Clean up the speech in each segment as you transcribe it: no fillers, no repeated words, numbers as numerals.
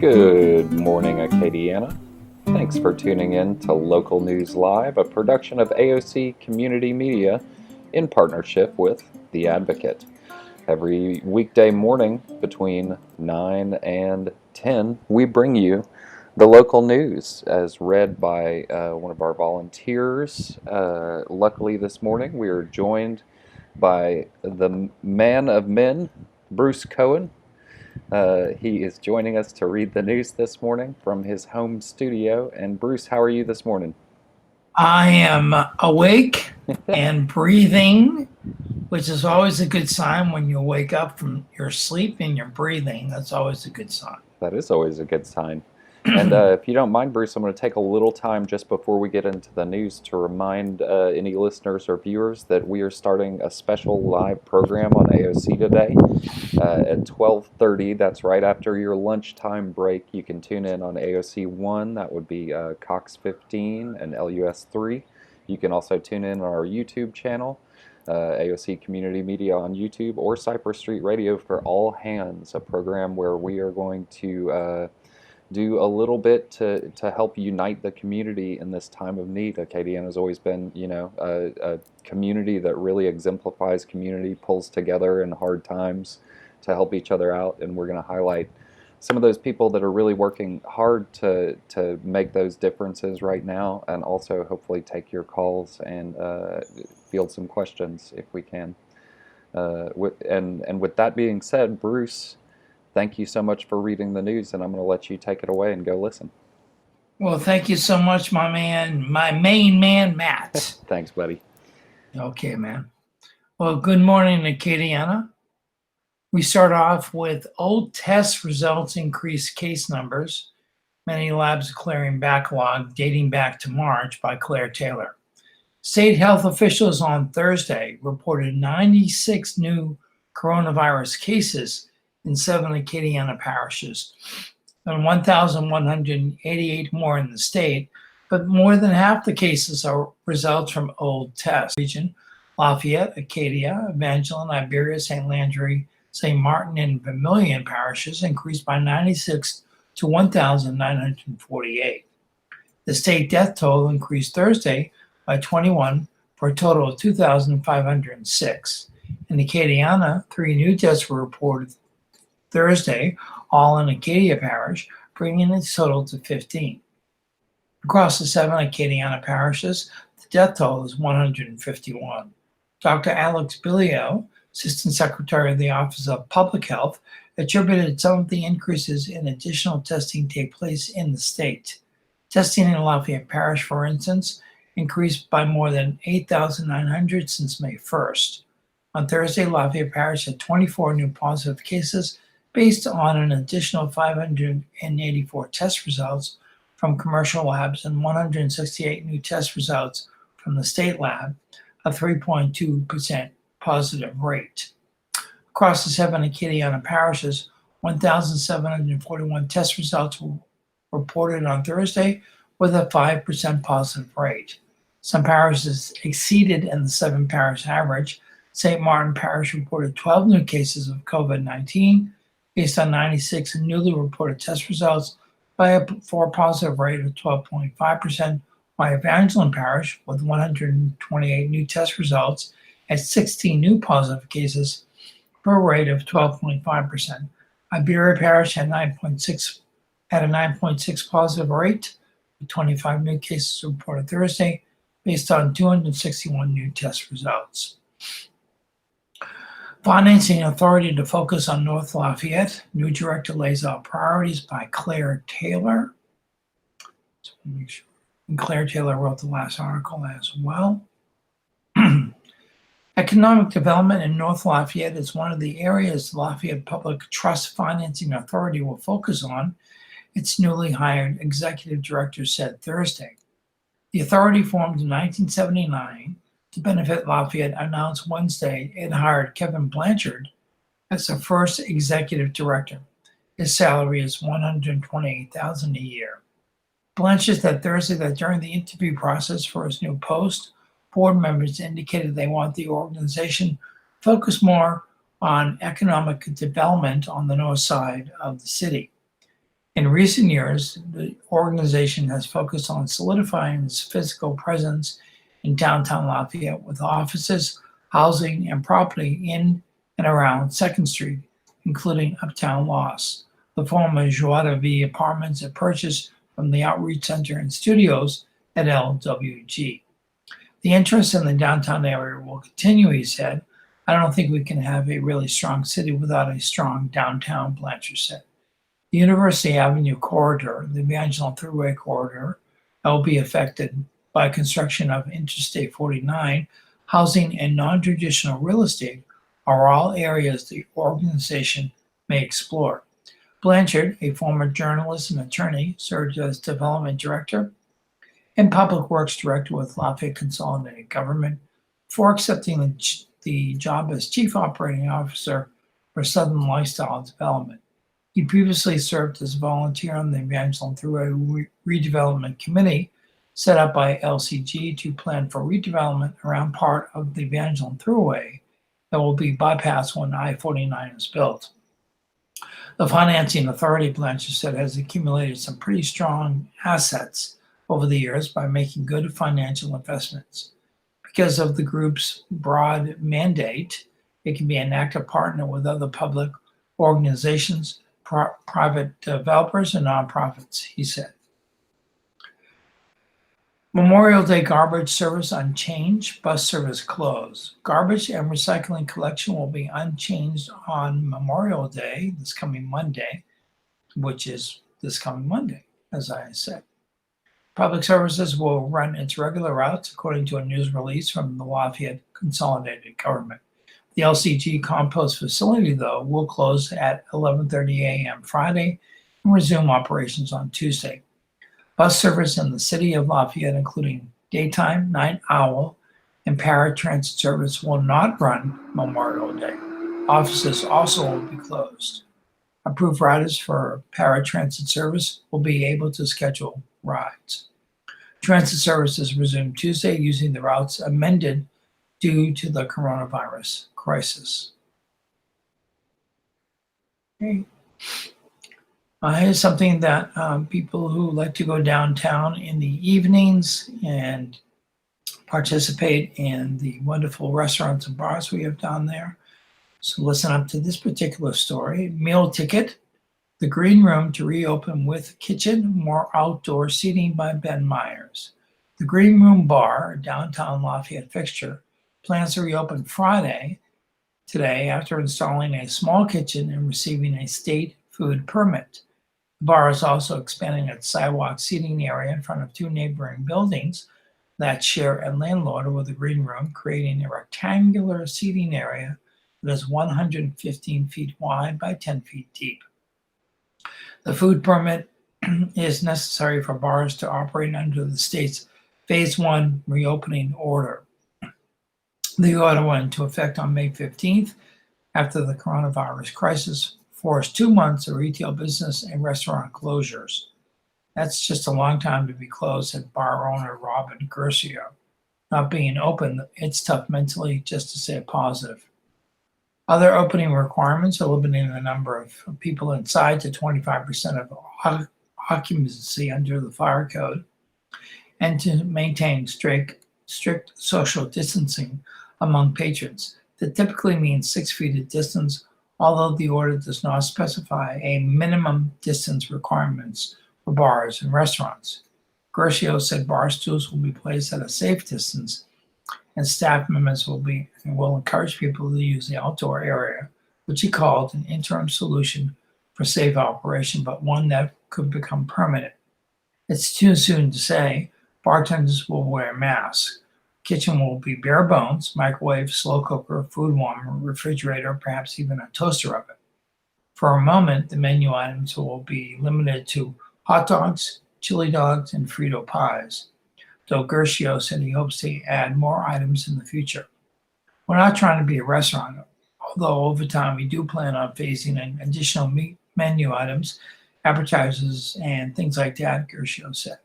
Good morning, Acadiana. Thanks for tuning in to Local News Live, a production of AOC Community Media in partnership with The Advocate. Every weekday morning between 9 and 10, we bring you the local news as read by one of our volunteers. Luckily, this morning we are joined by the man of men, Bruce Cohen. He is joining us to read the news this morning from his home studio. And Bruce, how are you this morning? I am awake and breathing, which is always a good sign when you wake up from your sleep and you're breathing. That's always a good sign. That is always a good sign. And if you don't mind, Bruce, I'm going to take a little time just before we get into the news to remind any listeners or viewers that we are starting a special live program on AOC today at 12:30. That's right after your lunchtime break. You can tune in on AOC 1, that would be Cox 15 and LUS 3. You can also tune in on our YouTube channel, AOC Community Media on YouTube, or Cypress Street Radio for All Hands, a program where we are going to do a little bit to help unite the community in this time of need. Acadiana has always been, a community that really exemplifies community, pulls together in hard times to help each other out, and we're going to highlight some of those people that are really working hard to make those differences right now, and also hopefully take your calls and field some questions if we can. With that being said, Bruce, thank you so much for reading the news, and I'm going to let you take it away and go listen. Well, thank you so much, my main man, Matt. Thanks, buddy. Okay, man. Well, good morning, Acadiana. We start off with old test results increase case numbers. Many labs declaring backlog dating back to March by Claire Taylor. State health officials on Thursday reported 96 new coronavirus cases in 7 Acadiana parishes, and 1,188 more in the state, but more than half the cases are results from old tests. Region, Lafayette, Acadia, Evangeline, Iberia, St. Landry, St. Martin, and Vermilion parishes increased by 96 to 1,948. The state death toll increased Thursday by 21 for a total of 2,506. In Acadiana, 3 new deaths were reported Thursday, all in Acadia Parish, bringing its total to 15. Across the 7 Acadiana parishes, the death toll is 151. Dr. Alex Billio, Assistant Secretary of the Office of Public Health, attributed some of the increases in additional testing take place in the state. Testing in Lafayette Parish, for instance, increased by more than 8,900 since May 1st. On Thursday, Lafayette Parish had 24 new positive cases based on an additional 584 test results from commercial labs and 168 new test results from the state lab, a 3.2% positive rate. Across the 7 Acadiana parishes, 1,741 test results were reported on Thursday with a 5% positive rate. Some parishes exceeded in the 7 parish average. St. Martin Parish reported 12 new cases of COVID-19 based on 96 newly reported test results for a positive rate of 12.5%, while Evangeline Parish, with 128 new test results, had 16 new positive cases for a rate of 12.5%. Iberia Parish had a 9.6 positive rate, with 25 new cases reported Thursday, based on 261 new test results. Financing authority to focus on North Lafayette. New director lays out priorities by Claire Taylor. So make sure. And Claire Taylor wrote the last article as well. Economic development in North Lafayette is one of the areas the Lafayette Public Trust Financing Authority will focus on, its newly hired executive director said Thursday. The authority, formed in 1979 to benefit Lafayette, announced Wednesday it hired Kevin Blanchard as the first executive director. His salary is $128,000 a year. Blanchard said Thursday that during the interview process for his new post, board members indicated they want the organization to focus more on economic development on the north side of the city. In recent years, the organization has focused on solidifying its physical presence in downtown Lafayette with offices, housing, and property in and around 2nd Street, including Uptown LUS, the former Joie de Vie apartments it purchased from the Outreach Center and studios at LWG. The interest in the downtown area will continue, he said. I don't think we can have a really strong city without a strong downtown, Blanchard said. The University Avenue corridor, the Evangeline Thruway corridor, will be affected by construction of Interstate 49. Housing and non-traditional real estate are all areas the organization may explore. Blanchard, a former journalist and attorney, served as development director and public works director with Lafayette Consolidated Government before accepting the job as chief operating officer for Southern Lifestyle Development. He previously served as a volunteer on the Evangeline Thruway Redevelopment Committee set up by LCG to plan for redevelopment around part of the Evangeline Thruway that will be bypassed when I-49 is built. The financing authority, Blanchard said, has accumulated some pretty strong assets over the years by making good financial investments. Because of the group's broad mandate, it can be an active partner with other public organizations, private developers, and nonprofits, he said. Memorial Day garbage service unchanged, bus service closed. Garbage and recycling collection will be unchanged on Memorial Day, this coming Monday, which is this coming Monday, as I said. Public services will run its regular routes according to a news release from the Lafayette Consolidated Government. The LCG compost facility, though, will close at 11:30 a.m. Friday and resume operations on Tuesday. Bus service in the city of Lafayette, including daytime, night owl, and paratransit service, will not run Memorial Day. Offices also will be closed. Approved riders for paratransit service will be able to schedule rides. Transit services resume Tuesday using the routes amended due to the coronavirus crisis. Okay. Here's something that people who like to go downtown in the evenings and participate in the wonderful restaurants and bars we have down there. So listen up to this particular story. Meal ticket, the green room to reopen with kitchen, more outdoor seating by Ben Myers. The Green Room Bar, a downtown Lafayette fixture, plans to reopen Friday today after installing a small kitchen and receiving a state food permit. The bar is also expanding its sidewalk seating area in front of two neighboring buildings that share a landlord with the green room, creating a rectangular seating area that is 115 feet wide by 10 feet deep. The food permit is necessary for bars to operate under the state's Phase 1 reopening order. The order went into effect on May 15th after the coronavirus crisis forced 2 months of retail business and restaurant closures. That's just a long time to be closed, said bar owner Robin Gercio. Not being open, it's tough mentally just to say a positive. Other opening requirements are limiting the number of people inside to 25% of occupancy under the fire code and to maintain strict social distancing among patrons. That typically means 6 feet of distance, although the order does not specify a minimum distance requirements for bars and restaurants. Gercio said bar stools will be placed at a safe distance and staff members will encourage people to use the outdoor area, which he called an interim solution for safe operation, but one that could become permanent. It's too soon to say. Bartenders will wear masks. Kitchen will be bare bones, microwave, slow cooker, food warmer, refrigerator, perhaps even a toaster oven. For a moment, the menu items will be limited to hot dogs, chili dogs, and Frito pies, though Gercio said he hopes to add more items in the future. We're not trying to be a restaurant, although over time we do plan on phasing in additional menu items, appetizers, and things like that, Gercio said.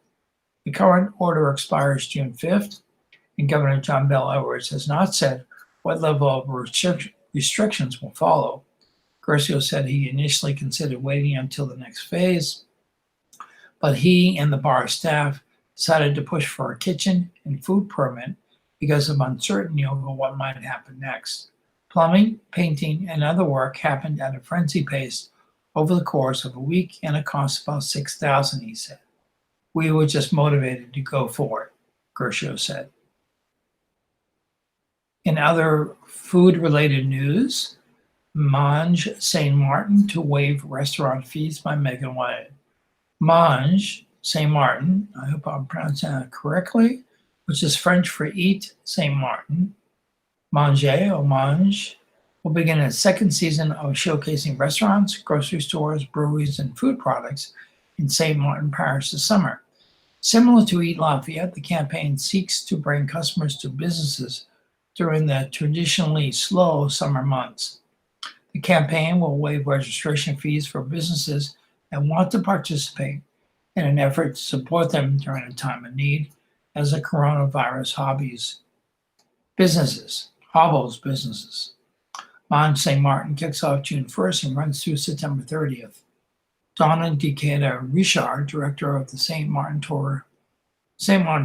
The current order expires June 5th, and Governor John Bel Edwards has not said what level of restrictions will follow. Gercio said he initially considered waiting until the next phase, but he and the bar staff decided to push for a kitchen and food permit because of uncertainty over what might happen next. Plumbing, painting, and other work happened at a frenzy pace over the course of a week, and it cost about $6,000, he said. We were just motivated to go for it, Gershow said. In other food-related news, Mange St. Martin to waive restaurant fees by Megan Wyatt. Mange St. Martin, I hope I'm pronouncing that correctly, which is French for eat St. Martin, Manger or Mange, will begin its second season of showcasing restaurants, grocery stores, breweries, and food products in St. Martin Parish this summer. Similar to Eat Lafayette, the campaign seeks to bring customers to businesses during the traditionally slow summer months. The campaign will waive registration fees for businesses that want to participate in an effort to support them during a time of need as the coronavirus hobbles businesses. Mange St. Martin kicks off June 1st and runs through September 30th. Donna Decatur Richard, director of the St. Martin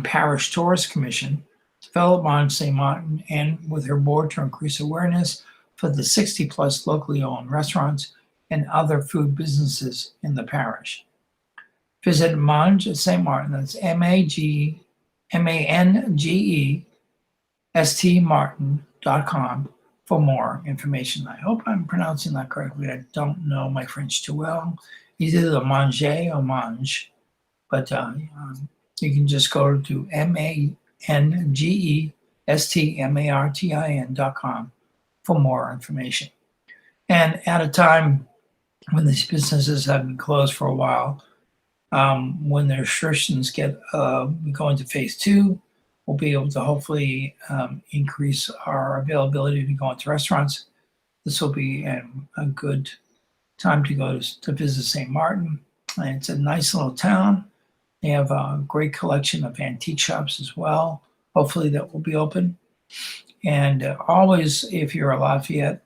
Parish Tourist Commission, developed Mange St. Martin and with her board to increase awareness for the 60-plus locally owned restaurants and other food businesses in the parish. Visit Mange St. Martin, that's MANGEST for more information. I hope I'm pronouncing that correctly. I don't know my French too well. Either the Manger or Mange, but you can just go to MANGESTMARTIN.com for more information. And at a time when these businesses have been closed for a while, when the restrictions get go into phase 2, we'll be able to hopefully increase our availability to go into restaurants. This will be a good time to go to visit St. Martin. And it's a nice little town. They have a great collection of antique shops as well. Hopefully that will be open. And always, if you're a Lafayette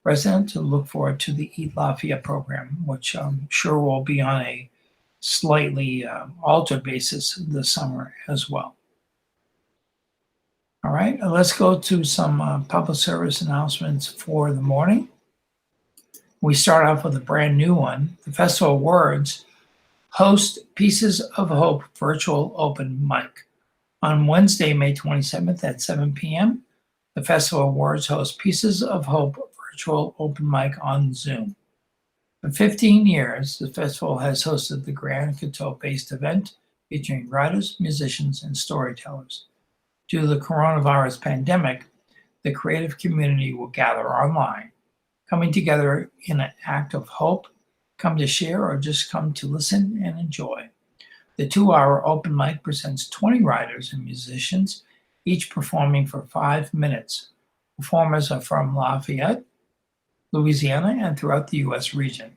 resident, to look forward to the Eat Lafayette program, which I'm sure will be on a slightly altered basis this summer as well. All right, let's go to some public service announcements for the morning. We start off with a brand new one. The Festival Awards host Pieces of Hope virtual open mic. On Wednesday, May 27th at 7 p.m., the Festival Awards host Pieces of Hope virtual open mic on Zoom. For 15 years, the festival has hosted the Grand Coteau-based event featuring writers, musicians, and storytellers. Due to the coronavirus pandemic, the creative community will gather online, coming together in an act of hope, come to share, or just come to listen and enjoy. The 2-hour open mic presents 20 writers and musicians, each performing for 5 minutes. Performers are from Lafayette, Louisiana, and throughout the U.S. region.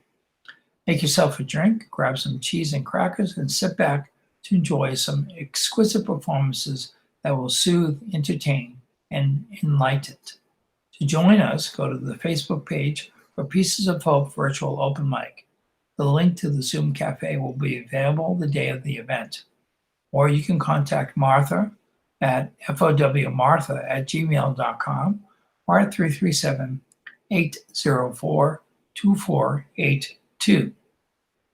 Make yourself a drink, grab some cheese and crackers, and sit back to enjoy some exquisite performances that will soothe, entertain, and enlighten. To join us, go to the Facebook page for Pieces of Hope Virtual Open Mic. The link to the Zoom Cafe will be available the day of the event. Or you can contact Martha at fowmartha@gmail.com or at 337-804-2482.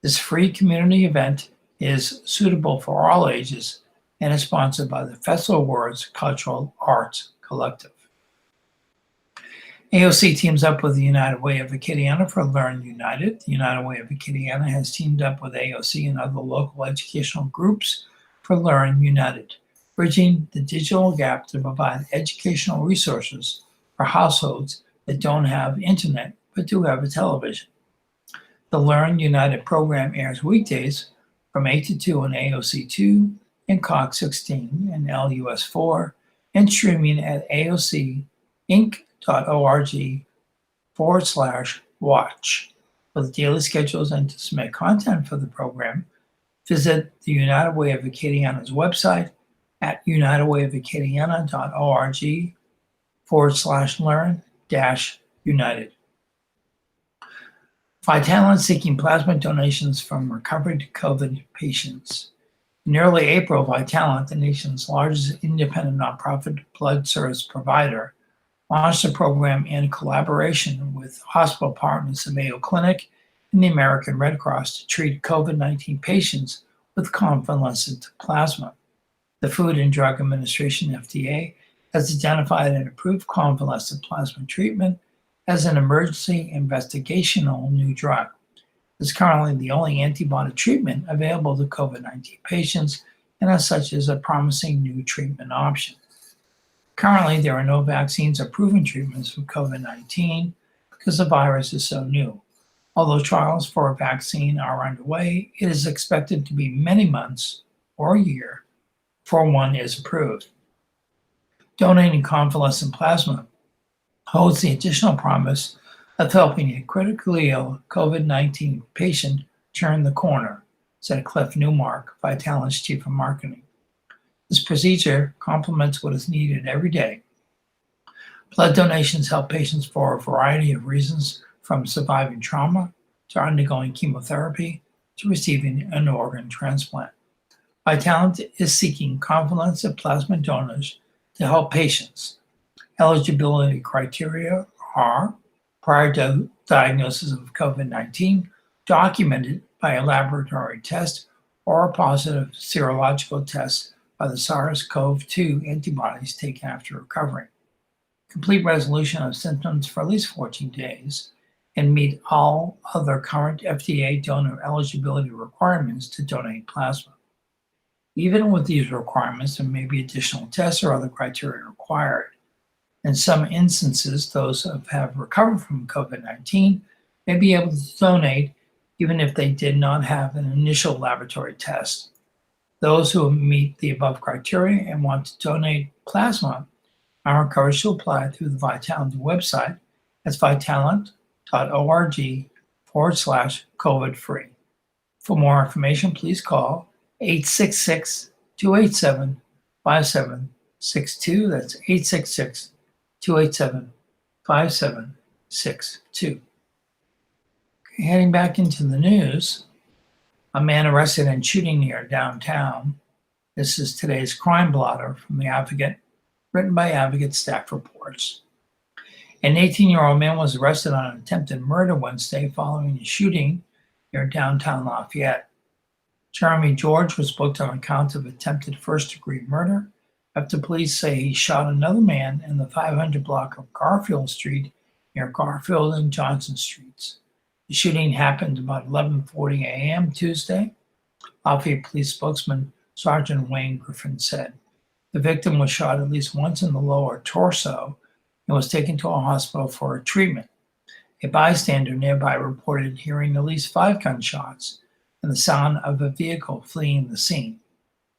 This free community event is suitable for all ages and is sponsored by the Festival Awards Cultural Arts Collective. AOC teams up with the United Way of Acadiana for Learn United. The United Way of Acadiana has teamed up with AOC and other local educational groups for Learn United, bridging the digital gap to provide educational resources for households that don't have internet but do have a television. The Learn United program airs weekdays from 8 to 2 on AOC 2 and Cox 16 and LUS 4, and streaming at aocinc.org/watch. For the daily schedules and to submit content for the program, visit the United Way of Acadiana's website at unitedwayofacadiana.org/learn-united. Vitalant seeking plasma donations from recovered COVID patients. In early April, Vitalant, the nation's largest independent nonprofit blood service provider, launched a program in collaboration with hospital partners of Mayo Clinic and the American Red Cross to treat COVID-19 patients with convalescent plasma. The Food and Drug Administration, FDA, has identified and approved convalescent plasma treatment as an emergency investigational new drug. It's currently the only antibody treatment available to COVID-19 patients, and as such is a promising new treatment option. Currently, there are no vaccines or proven treatments for COVID-19 because the virus is so new. Although trials for a vaccine are underway, it is expected to be many months or a year before one is approved. Donating convalescent plasma holds the additional promise of helping a critically ill COVID-19 patient turn the corner, said Cliff Newmark, Vitalant's chief of marketing. This procedure complements what is needed every day. Blood donations help patients for a variety of reasons, from surviving trauma to undergoing chemotherapy to receiving an organ transplant. Vitalant is seeking convalescent plasma donors to help patients. Eligibility criteria are prior diagnosis of COVID-19, documented by a laboratory test or a positive serological test by the SARS-CoV-2 antibodies taken after recovery. Complete resolution of symptoms for at least 14 days, and meet all other current FDA donor eligibility requirements to donate plasma. Even with these requirements, there may be additional tests or other criteria required. In some instances, those who have recovered from COVID-19 may be able to donate even if they did not have an initial laboratory test. Those who meet the above criteria and want to donate plasma are encouraged to apply through the Vitalant website at vitalant.org/COVID-free. For more information, please call 866-287-5762. That's 866-287-5762. Okay, heading back into the news, a man arrested in shooting near downtown. This is today's crime blotter from the Advocate, written by Advocate staff reports. An 18-year-old man was arrested on an attempted murder Wednesday following a shooting near downtown Lafayette. Jeremy George was booked on account of attempted first-degree murder after police say he shot another man in the 500 block of Garfield Street near Garfield and Johnson Streets. The shooting happened about 11:40 a.m. Tuesday. Lafayette Police spokesman Sergeant Wayne Griffin said. The victim was shot at least once in the lower torso and was taken to a hospital for treatment. A bystander nearby reported hearing at least 5 gunshots and the sound of a vehicle fleeing the scene.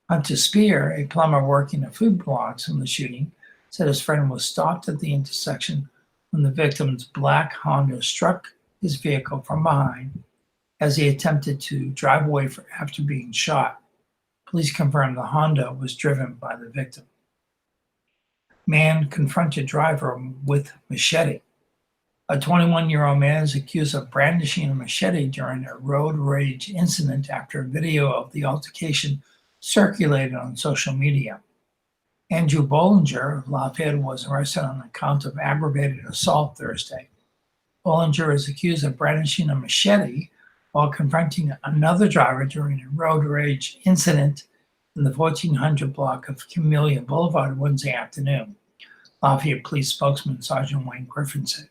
Hunter Spear, a plumber working a few blocks from the shooting, said his friend was stopped at the intersection when the victim's black Honda struck his vehicle from behind as he attempted to drive away after being shot. Police confirmed the Honda was driven by the victim. Man confronted driver with machete. A 21-year-old man is accused of brandishing a machete during a road rage incident after a video of the altercation circulated on social media. Andrew Bollinger of Lafayette was arrested on account of aggravated assault Thursday. Bollinger is accused of brandishing a machete while confronting another driver during a road rage incident in the 1400 block of Camellia Boulevard Wednesday afternoon, Lafayette Police spokesman Sergeant Wayne Griffin said.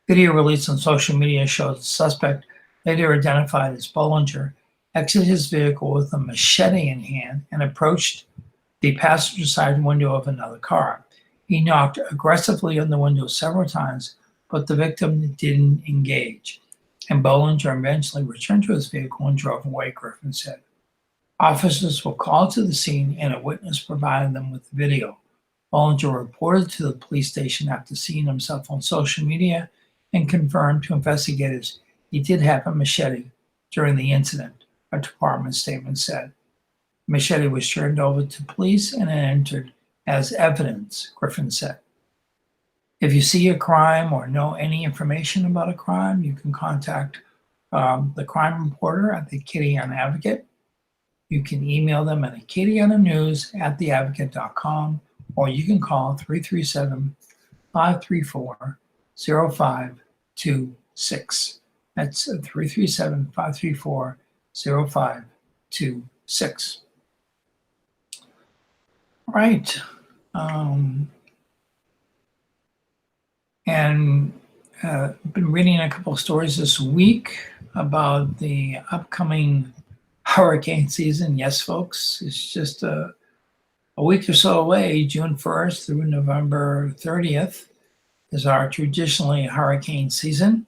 Video released on social media showed the suspect, later identified as Bollinger, exited his vehicle with a machete in hand and approached the passenger side window of another car. He knocked aggressively on the window several times, but the victim didn't engage, and Bollinger eventually returned to his vehicle and drove away, Griffin said. Officers were called to the scene and a witness provided them with the video. Bollinger reported to the police station after seeing himself on social media and confirmed to investigators he did have a machete during the incident, a department statement said. The machete was turned over to police and entered as evidence, Griffin said. If you see a crime or know any information about a crime, you can contact the crime reporter at the Acadiana Advocate. You can email them at acadiananews@theadvocate.com, or you can call 337-534-0526. That's 337-534-0526. Right. And been reading a couple of stories this week about the upcoming hurricane season. Yes, folks, it's just a week or so away. June 1st through November 30th is our traditionally hurricane season.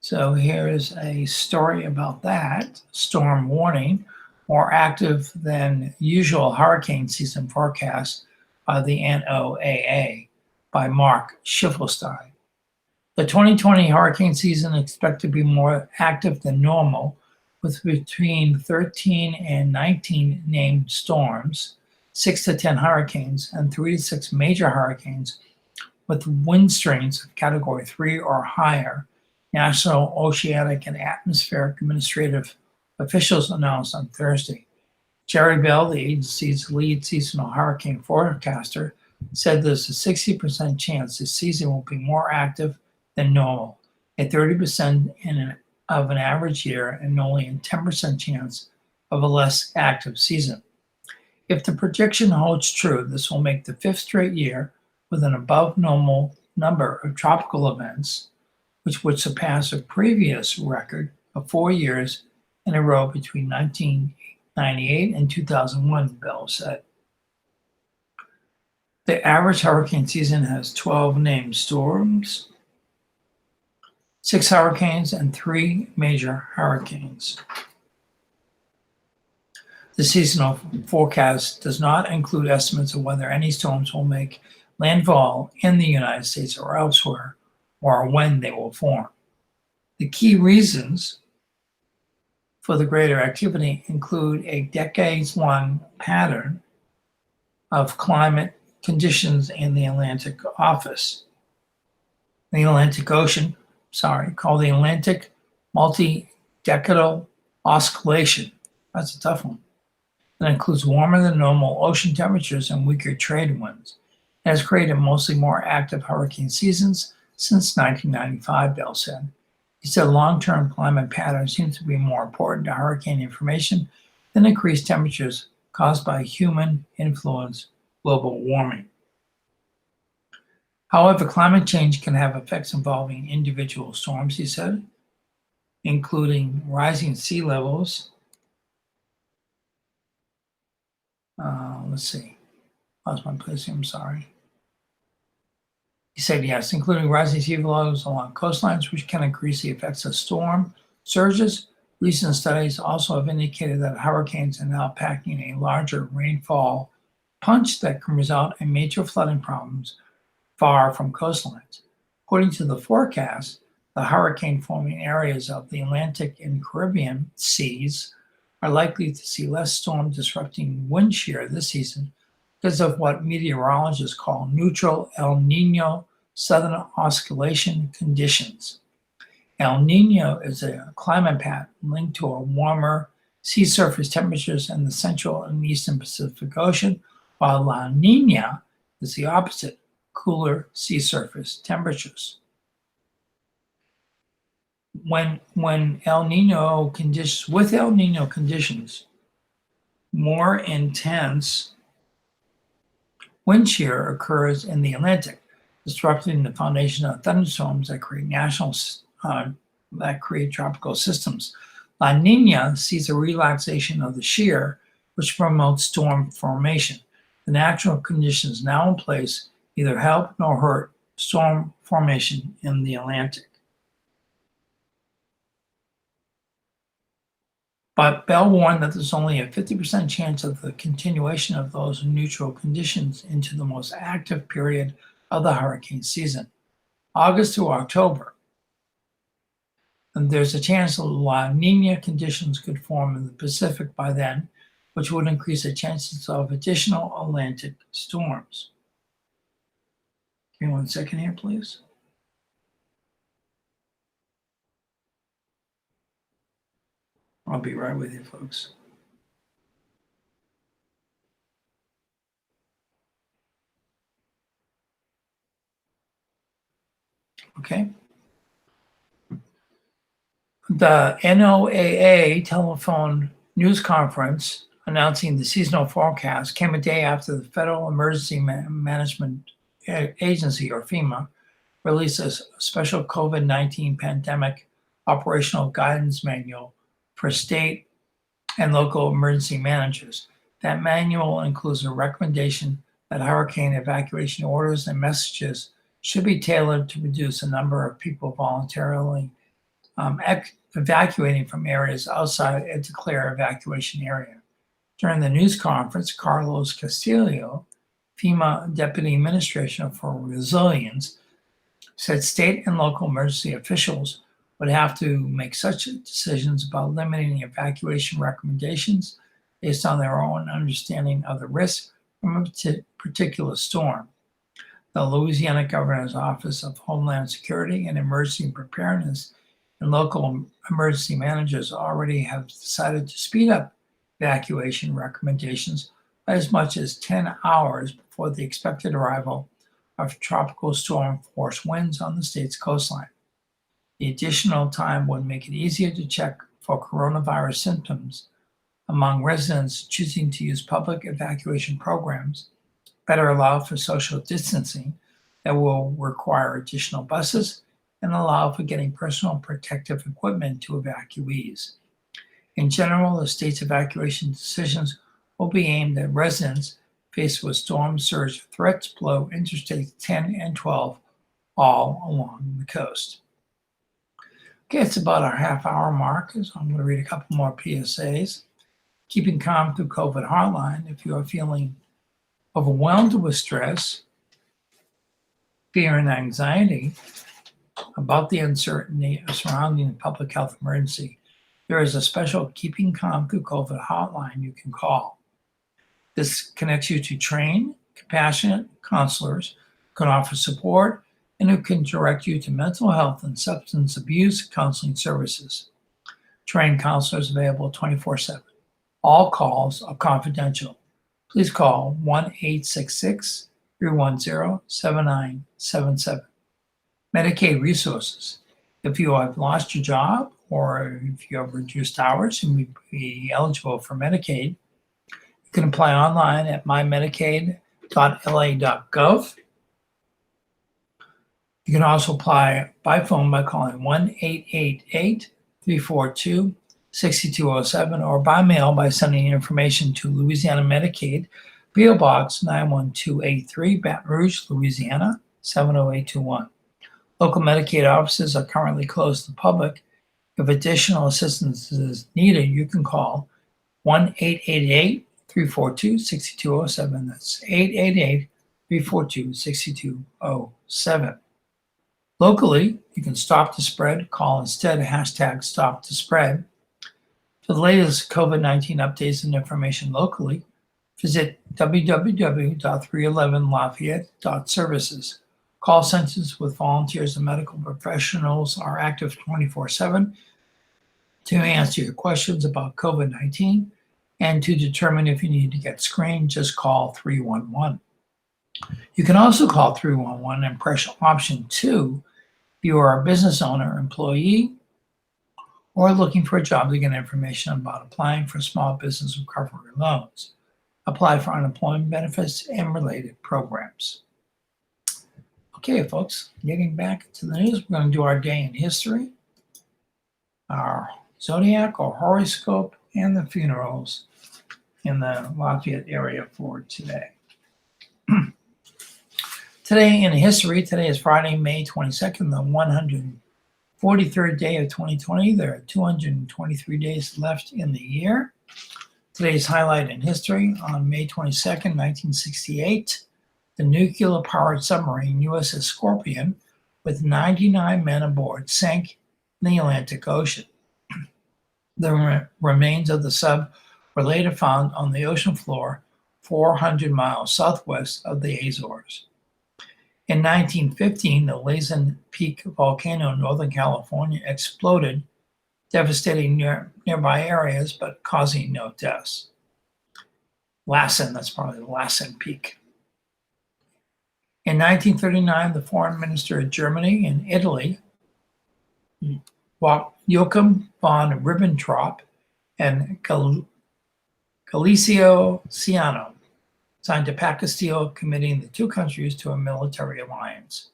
So here is a story about that. Storm warning, more active than usual hurricane season forecast by the NOAA by Mark Schiffelstein. The 2020 hurricane season is expected to be more active than normal, with between 13 and 19 named storms, 6 to 10 hurricanes, and 3 to 6 major hurricanes with wind strengths of Category 3 or higher, National Oceanic and Atmospheric Administrative officials announced on Thursday. Jerry Bell, the agency's lead seasonal hurricane forecaster, said there's a 60% chance this season will be more active than normal, a 30% of an average year, and only a 10% chance of a less active season. If the prediction holds true, this will make the 5th straight year with an above normal number of tropical events, which would surpass a previous record of 4 years in a row between 1998 and 2001, Bell said. The average hurricane season has 12 named storms, 6 hurricanes, and 3 major hurricanes. The seasonal forecast does not include estimates of whether any storms will make landfall in the United States or elsewhere, or when they will form. The key reasons for the greater activity include a decades-long pattern of climate conditions in the Atlantic Ocean, called the Atlantic Multi-Decadal Oscillation. That's a tough one. That includes warmer than normal ocean temperatures and weaker trade winds. It has created mostly more active hurricane seasons since 1995, Bell said. He said long-term climate patterns seem to be more important to hurricane information than increased temperatures caused by human-influenced global warming. However, climate change can have effects involving individual storms, he said, including rising sea levels. Lost my place here, I'm sorry. He said yes, including rising sea levels along coastlines, which can increase the effects of storm surges. Recent studies also have indicated that hurricanes are now packing a larger rainfall punch that can result in major flooding problems far from coastlines. According to the forecast, the hurricane-forming areas of the Atlantic and Caribbean seas are likely to see less storm disrupting wind shear this season because of what meteorologists call neutral El Niño southern oscillation conditions. El Niño is a climate pattern linked to a warmer sea surface temperatures in the central and eastern Pacific Ocean, while La Niña is the opposite, cooler sea surface temperatures. With El Niño conditions, more intense wind shear occurs in the Atlantic, disrupting the foundation of thunderstorms that create tropical systems. La Niña sees a relaxation of the shear, which promotes storm formation. The natural conditions now in place neither help nor hurt storm formation in the Atlantic. But Bell warned that there's only a 50% chance of the continuation of those neutral conditions into the most active period of the hurricane season, August through October. And there's a chance that La Niña conditions could form in the Pacific by then, which would increase the chances of additional Atlantic storms. Give me 1 second here, please. I'll be right with you, folks. Okay. The NOAA telephone news conference announcing the seasonal forecast came a day after the Federal Emergency Management Agency, or FEMA, released a special COVID-19 pandemic operational guidance manual for state and local emergency managers. That manual includes a recommendation that hurricane evacuation orders and messages should be tailored to reduce the number of people voluntarily evacuating from areas outside a declared evacuation area. During the news conference, Carlos Castillo, FEMA Deputy Administrator for Resilience, said state and local emergency officials would have to make such decisions about limiting evacuation recommendations based on their own understanding of the risk from a particular storm. The Louisiana Governor's Office of Homeland Security and Emergency Preparedness and local emergency managers already have decided to speed up evacuation recommendations by as much as 10 hours before the expected arrival of tropical storm force winds on the state's coastline. The additional time would make it easier to check for coronavirus symptoms among residents choosing to use public evacuation programs, better allow for social distancing that will require additional buses, and allow for getting personal protective equipment to evacuees. In general, the state's evacuation decisions will be aimed at residents faced with storm surge threats below Interstates 10 and 12 all along the coast. Okay, it's about our half-hour mark, so I'm going to read a couple more PSAs. Keeping Calm Through COVID Hotline. If you are feeling overwhelmed with stress, fear, and anxiety about the uncertainty surrounding the public health emergency, there is a special Keeping Calm Through COVID hotline you can call. This connects you to trained, compassionate counselors who can offer support and who can direct you to mental health and substance abuse counseling services. Trained counselors available 24/7. All calls are confidential. Please call 1-866-310-7977. Medicaid resources. If you have lost your job or if you have reduced hours and may be eligible for Medicaid, you can apply online at mymedicaid.la.gov. You can also apply by phone by calling 1-888-342-6207 or by mail by sending information to Louisiana Medicaid, P.O. Box 91283, Baton Rouge, Louisiana 70821. Local Medicaid offices are currently closed to the public. If additional assistance is needed, you can call 1-888-342-6207. That's 888-342-6207. Locally, you can stop the spread. Call instead #StopTheSpread. For the latest COVID-19 updates and information locally, visit www.311lafayette.services. Call centers with volunteers and medical professionals are active 24/7 to answer your questions about COVID-19 and to determine if you need to get screened. Just call 311. You can also call 311 and press option 2 if you are a business owner, employee, or looking for a job to get information about applying for small business recovery loans, apply for unemployment benefits, and related programs. Okay, folks, getting back to the news, we're going to do our day in history, our zodiac or horoscope, and the funerals in the Lafayette area for today. Today in history, today is Friday, May 22nd, the 143rd day of 2020. There are 223 days left in the year. Today's highlight in history: on May 22nd, 1968, the nuclear-powered submarine USS Scorpion, with 99 men aboard, sank in the Atlantic Ocean. The remains of the sub were later found on the ocean floor 400 miles southwest of the Azores. In 1915, the Lazen Peak volcano in Northern California exploded devastating nearby areas but causing no deaths. Lassen, that's probably the Lassen Peak. In 1939, the foreign minister of Germany and Italy, Joachim von Ribbentrop and Galicio Ciano, signed a pact of steel committing the two countries to a military alliance.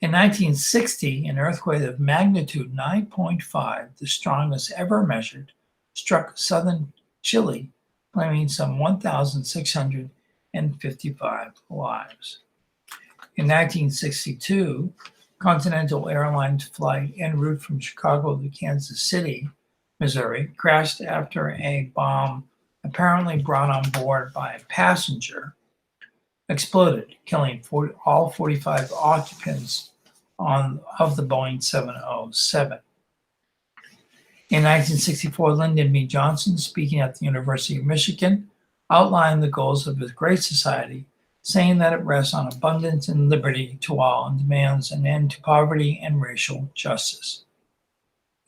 In 1960, an earthquake of magnitude 9.5, the strongest ever measured, struck southern Chile, claiming some 1,655 lives. In 1962, Continental Airlines flight en route from Chicago to Kansas City, Missouri, crashed after a bomb apparently brought on board by a passenger exploded, killing all 45 occupants of the Boeing 707. In 1964, Lyndon B. Johnson, speaking at the University of Michigan, outlined the goals of his Great Society, saying that it rests on abundance and liberty to all and demands an end to poverty and racial justice.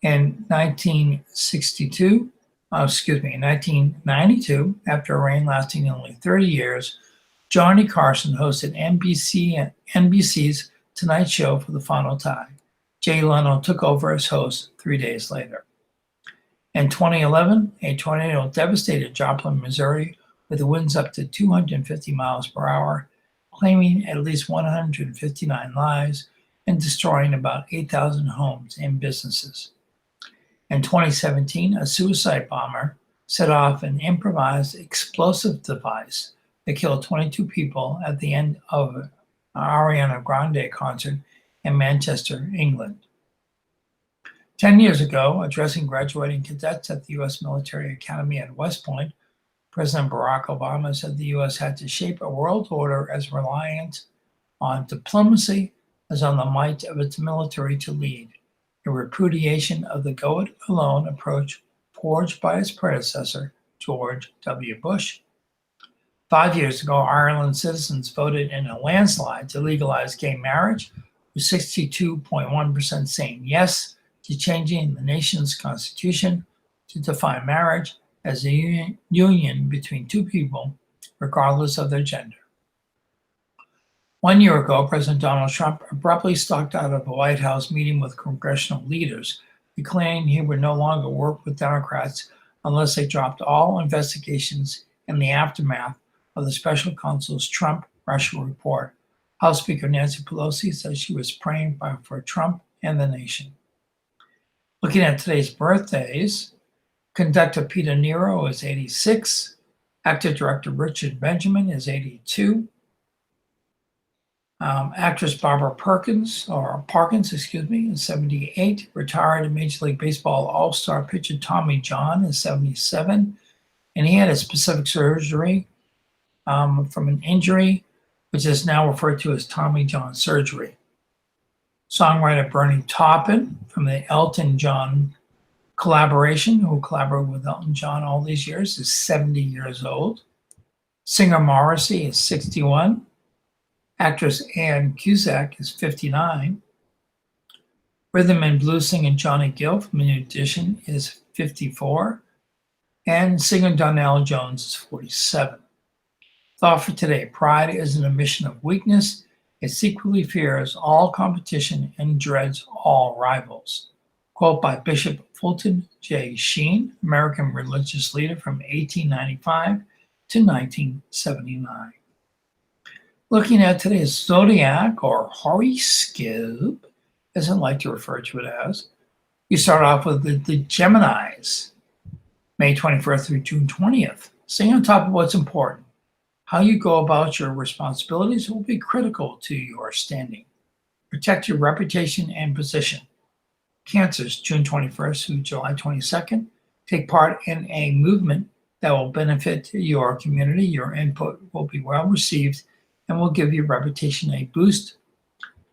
In 1992, after a reign lasting only 30 years, Johnny Carson hosted NBC's Tonight Show for the final time. Jay Leno took over as host 3 days later. In 2011, a tornado devastated Joplin, Missouri, with winds up to 250 miles per hour, claiming at least 159 lives and destroying about 8,000 homes and businesses. In 2017, a suicide bomber set off an improvised explosive device that killed 22 people at the end of an Ariana Grande concert in Manchester, England. 10 years ago, addressing graduating cadets at the U.S. Military Academy at West Point, President Barack Obama said the U.S. had to shape a world order as reliant on diplomacy as on the might of its military to lead, a repudiation of the go-it-alone approach forged by its predecessor, George W. Bush. 5 years ago, Ireland citizens voted in a landslide to legalize gay marriage, with 62.1% saying yes to changing the nation's constitution to define marriage as a union between two people, regardless of their gender. 1 year ago, President Donald Trump abruptly stalked out of a White House meeting with congressional leaders, declaring he would no longer work with Democrats unless they dropped all investigations in the aftermath of the special counsel's Trump-Russia report. House Speaker Nancy Pelosi said she was praying for Trump and the nation. Looking at today's birthdays, conductor Peter Nero is 86, actor-director Richard Benjamin is 82, actress Barbara Parkins is 78, retired Major League Baseball All-Star pitcher Tommy John is 77, and he had a specific surgery from an injury, which is now referred to as Tommy John surgery. Songwriter Bernie Taupin from the Elton John collaboration, who collaborated with Elton John all these years, is 70 years old. Singer Morrissey is 61. Actress Ann Cusack is 59. Rhythm and blues singer Johnny Gill from New Edition is 54. And singer Donnell Jones is 47. Thought for today: pride is an admission of weakness. It secretly fears all competition and dreads all rivals. Quote by Bishop Fulton J. Sheen, American religious leader from 1895 to 1979. Looking at today's zodiac, or horoscope, as I like to refer to it as, you start off with the Geminis, May 21st through June 20th. Stay on top of what's important. How you go about your responsibilities will be critical to your standing. Protect your reputation and position. Cancers, June 21st through July 22nd. Take part in a movement that will benefit your community. Your input will be well received and will give your reputation a boost.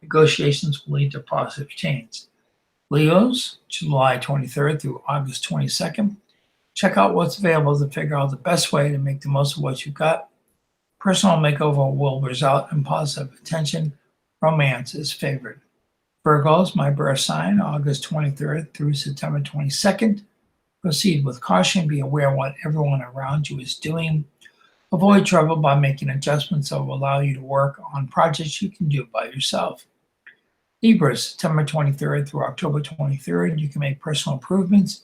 Negotiations will lead to positive change. Leos, July 23rd through August 22nd. Check out what's available to figure out the best way to make the most of what you've got. Personal makeover will result in positive attention. Romance is favored. Virgos, my birth sign, August 23rd through September 22nd. Proceed with caution. Be aware of what everyone around you is doing. Avoid trouble by making adjustments that will allow you to work on projects you can do by yourself. Libras, September 23rd through October 23rd. You can make personal improvements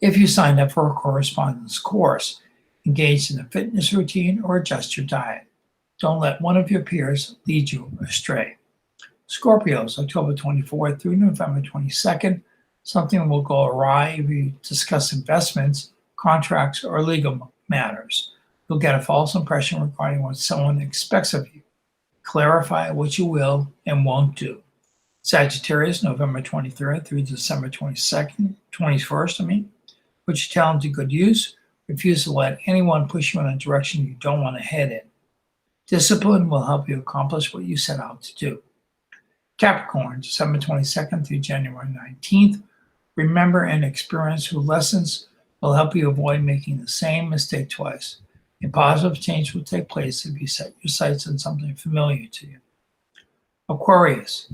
if you signed up for a correspondence course, engage in a fitness routine, or adjust your diet. Don't let one of your peers lead you astray. Scorpios, October 24th through November 22nd. Something will go awry if you discuss investments, contracts, or legal matters. You'll get a false impression regarding what someone expects of you. Clarify what you will and won't do. Sagittarius, November 23rd through December 21st. Put your talent to good use. Refuse to let anyone push you in a direction you don't want to head in. Discipline will help you accomplish what you set out to do. Capricorn, December 22nd through January 19th. Remember and experience through lessons will help you avoid making the same mistake twice. A positive change will take place if you set your sights on something familiar to you. Aquarius,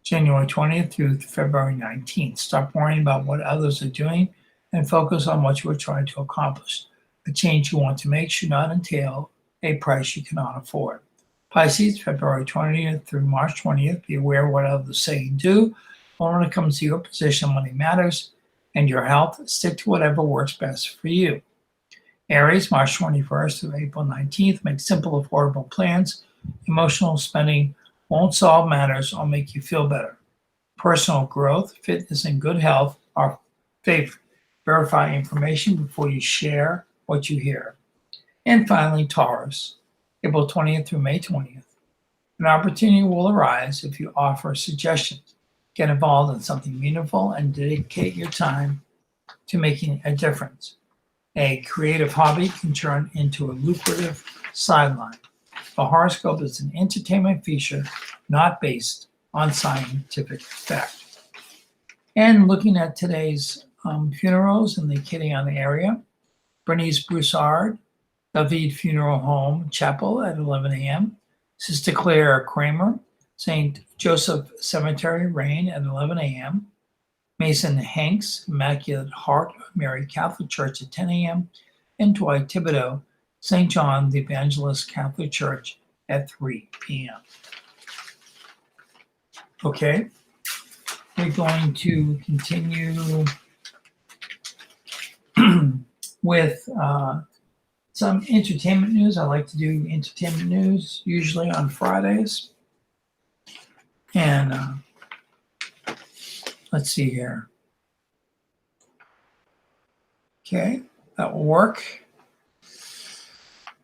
January 20th through February 19th. Stop worrying about what others are doing and focus on what you are trying to accomplish. The change you want to make should not entail a price you cannot afford. Pisces, February 20th through March 20th. Be aware of what others say and do. But when it comes to your position, money matters, and your health, stick to whatever works best for you. Aries, March 21st through April 19th. Make simple, affordable plans. Emotional spending won't solve matters or make you feel better. Personal growth, fitness, and good health are favored. Verify information before you share what you hear. And finally, Taurus, April 20th through May 20th. An opportunity will arise if you offer suggestions. Get involved in something meaningful and dedicate your time to making a difference. A creative hobby can turn into a lucrative sideline. The horoscope is an entertainment feature not based on scientific fact. And looking at today's funerals in the Acadiana area, Bernice Broussard, David Funeral Home Chapel at 11 a.m. Sister Claire Kramer, St. Joseph Cemetery, Rain at 11 a.m. Mason Hanks, Immaculate Heart of Mary Catholic Church at 10 a.m. And Dwight Thibodeau, St. John the Evangelist Catholic Church at 3 p.m. Okay, we're going to continue with some entertainment news. I like to do entertainment news usually on Fridays. And let's see here. Okay, that will work.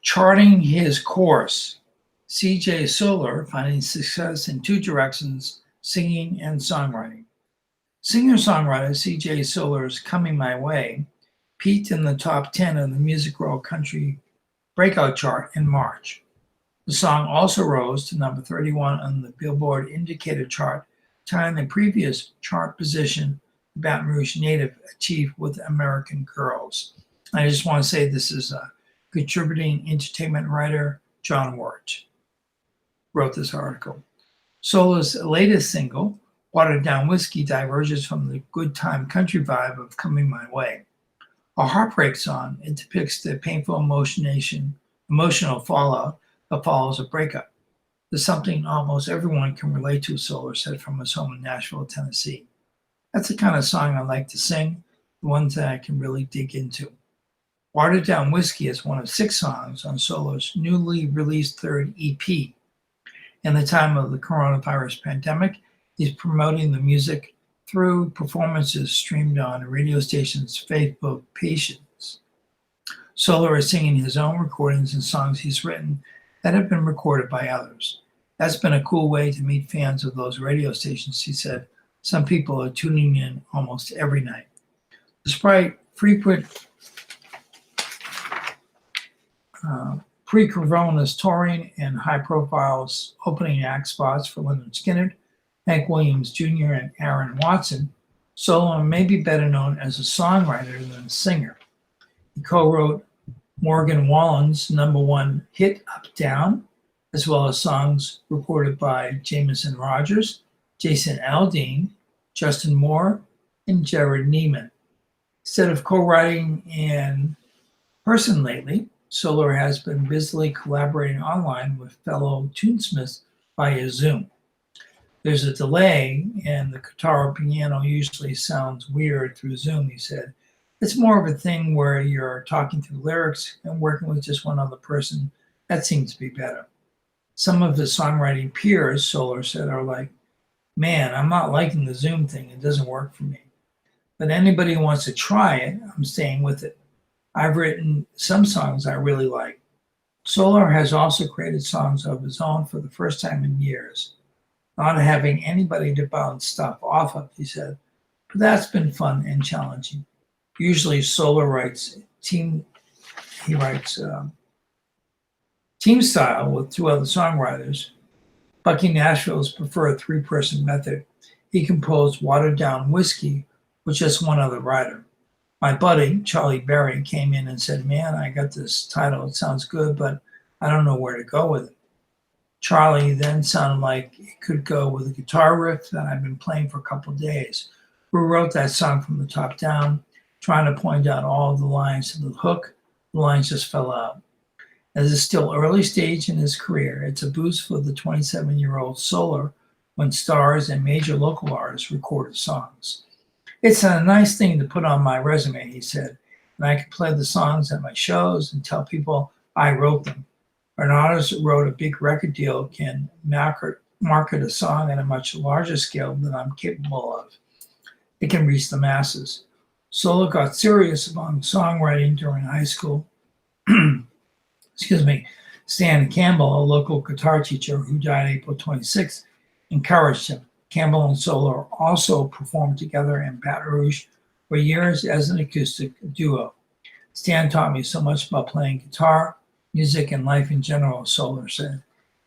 Charting his course. CJ Solar finding success in two directions, singing and songwriting. Singer-songwriter CJ Solar's Coming My Way peaked in the top 10 of the Music Row Country Breakout Chart in March. The song also rose to number 31 on the Billboard Indicator chart, tying the previous chart position the Baton Rouge native achieved with American Girls. I just want to say this is a contributing entertainment writer, John Wirt, wrote this article. Solar's latest single, Watered Down Whiskey, diverges from the good time country vibe of Coming My Way. A heartbreak song, it depicts the painful emotional fallout that follows a breakup. There's something almost everyone can relate to, Solar said from his home in Nashville, Tennessee. That's the kind of song I like to sing, the ones that I can really dig into. Watered Down Whiskey is one of 6 songs on Solar's newly released third EP. In the time of the coronavirus pandemic, he's promoting the music through performances streamed on radio station's Facebook pages. Solar is singing his own recordings and songs he's written that have been recorded by others. That's been a cool way to meet fans of those radio stations, he said. Some people are tuning in almost every night. Despite frequent pre-corona's touring and high-profile opening act spots for Lynyrd Skynyrd, Hank Williams Jr., and Aaron Watson, Solar may be better known as a songwriter than a singer. He co-wrote Morgan Wallen's #1 hit Up Down, as well as songs recorded by Jameson Rogers, Jason Aldean, Justin Moore, and Jared Neiman. Instead of co-writing in person lately, Solar has been busily collaborating online with fellow tunesmiths via Zoom. There's a delay, and the guitar or piano usually sounds weird through Zoom, he said. It's more of a thing where you're talking through lyrics and working with just one other person. That seems to be better. Some of his songwriting peers, Solar said, are like, man, I'm not liking the Zoom thing. It doesn't work for me. But anybody who wants to try it, I'm staying with it. I've written some songs I really like. Solar has also created songs of his own for the first time in years. Not having anybody to bounce stuff off of, he said, but that's been fun and challenging. Usually Solar writes team style with two other songwriters. Bucky Nashville's preferred three-person method. He composed Watered Down Whiskey with just one other writer. My buddy, Charlie Berry, came in and said, man, I got this title. It sounds good, but I don't know where to go with it. Charlie then sounded like it could go with a guitar riff that I've been playing for a couple of days. We wrote that song from the top down, trying to point out all of the lines to the hook. The lines just fell out. As it's still early stage in his career, it's a boost for the 27-year-old Solar when stars and major local artists recorded songs. It's a nice thing to put on my resume, he said, and I can play the songs at my shows and tell people I wrote them. An artist that wrote a big record deal can market a song at a much larger scale than I'm capable of. It can reach the masses. Solar got serious about songwriting during high school. Stan Campbell, a local guitar teacher who died April 26th, encouraged him. Campbell and Solar also performed together in Baton Rouge for years as an acoustic duo. Stan taught me so much about playing guitar, music, and life in general, Solar said.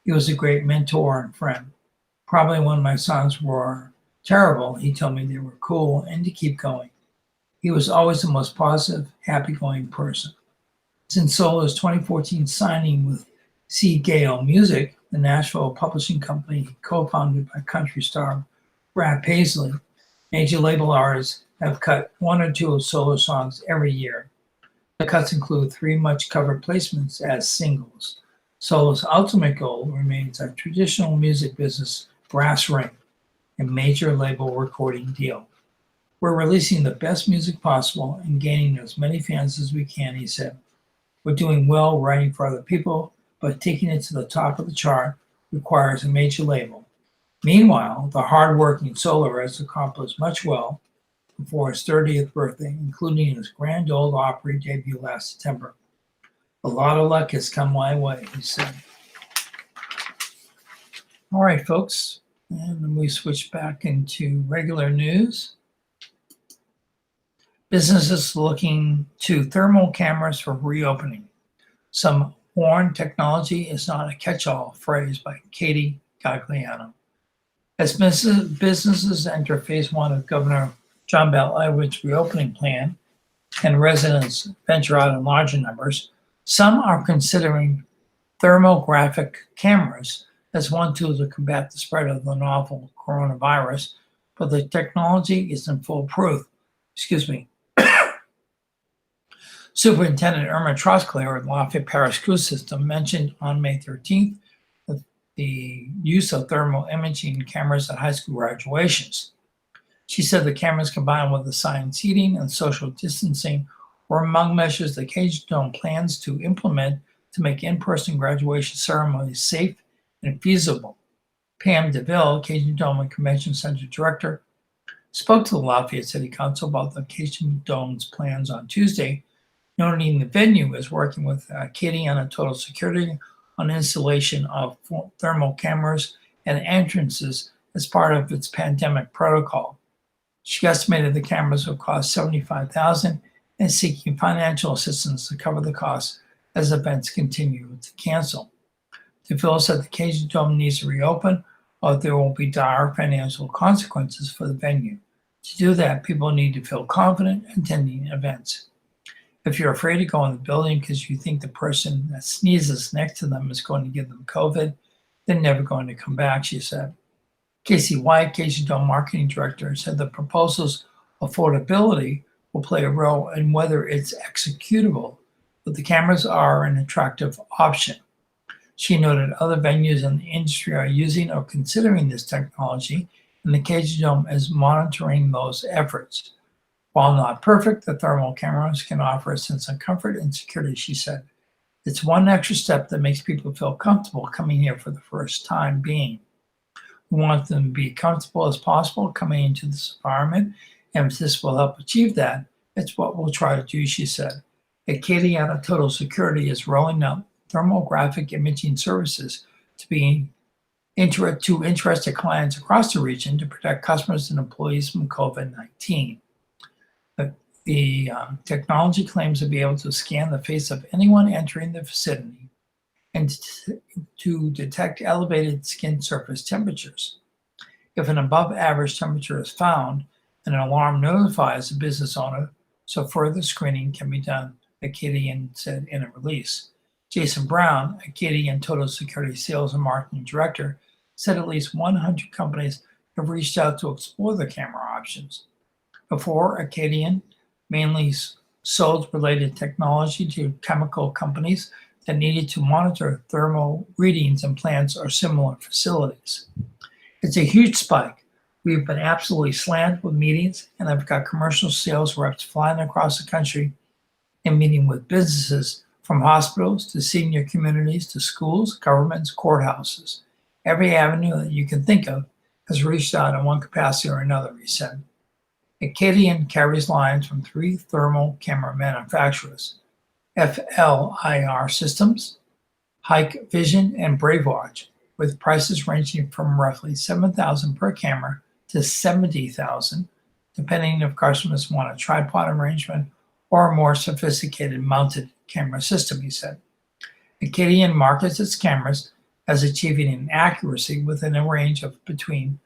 He was a great mentor and friend. Probably when my songs were terrible, he told me they were cool and to keep going. He was always the most positive, happy-going person. Since Solar's 2014 signing with C. Gale Music, the Nashville publishing company co-founded by country star Brad Paisley, major label artists have cut one or two of Solar songs every year. The cuts include 3 much-covered placements as singles. Solar's ultimate goal remains a traditional music business brass ring, a major label recording deal. We're releasing the best music possible and gaining as many fans as we can, he said. We're doing well writing for other people, but taking it to the top of the chart requires a major label. Meanwhile, the hard-working Solar has accomplished much well before his 30th birthday, including his Grand Ole Opry debut last September. A lot of luck has come my way, he said. All right, folks, and then we switch back into regular news. Businesses looking to thermal cameras for reopening. Some warn technology is not a catch-all phrase by Katie Gagliano. As businesses enter phase 1 of Governor John Bel Edwards' reopening plan and residents venture out in larger numbers, some are considering thermographic cameras as one tool to combat the spread of the novel coronavirus, but the technology isn't foolproof. Superintendent Irma Trosclair of the Lafayette Parish School System mentioned on May 13th the use of thermal imaging cameras at high school graduations. She said the cameras combined with assigned seating and social distancing were among measures that Cajun Dome plans to implement to make in-person graduation ceremonies safe and feasible. Pam DeVille, Cajun Dome and Convention Center Director, spoke to the Lafayette City Council about the Cajun Dome's plans on Tuesday, noting the venue is working with Acadiana Total Security on installation of thermal cameras and entrances as part of its pandemic protocol. She estimated the cameras will cost $75,000 and seeking financial assistance to cover the costs as events continue to cancel. DeVille said the Cajun Dome needs to reopen or there will be dire financial consequences for the venue. To do that, people need to feel confident attending events. If you're afraid to go in the building because you think the person that sneezes next to them is going to give them COVID, they're never going to come back, she said. Casey White, Casey Dome Marketing Director, said the proposal's affordability will play a role in whether it's executable, but the cameras are an attractive option. She noted other venues in the industry are using or considering this technology, and the Casey Dome is monitoring those efforts. While not perfect, the thermal cameras can offer a sense of comfort and security, she said. It's one extra step that makes people feel comfortable coming here for the first time being. We want them to be comfortable as possible coming into this environment, and if this will help achieve that, it's what we'll try to do, she said. Acadiana Total Security is rolling out thermographic imaging services to interested clients across the region to protect customers and employees from COVID-19. The technology claims to be able to scan the face of anyone entering the vicinity and to detect elevated skin surface temperatures. If an above average temperature is found, an alarm notifies the business owner, so further screening can be done, Acadian said in a release. Jason Brown, Acadian Total Security Sales and Marketing Director, said at least 100 companies have reached out to explore the camera options. Before, Acadian mainly sold related technology to chemical companies that needed to monitor thermal readings in plants or similar facilities. It's a huge spike. We've been absolutely slammed with meetings, and I've got commercial sales reps flying across the country and meeting with businesses from hospitals to senior communities to schools, governments, courthouses. Every avenue that you can think of has reached out in one capacity or another, he said. Acadian carries lines from 3 thermal camera manufacturers, FLIR Systems, Hike Vision, and BraveWatch, with prices ranging from roughly $7,000 per camera to $70,000, depending if customers want a tripod arrangement or a more sophisticated mounted camera system, he said. Acadian markets its cameras as achieving an accuracy within a range of between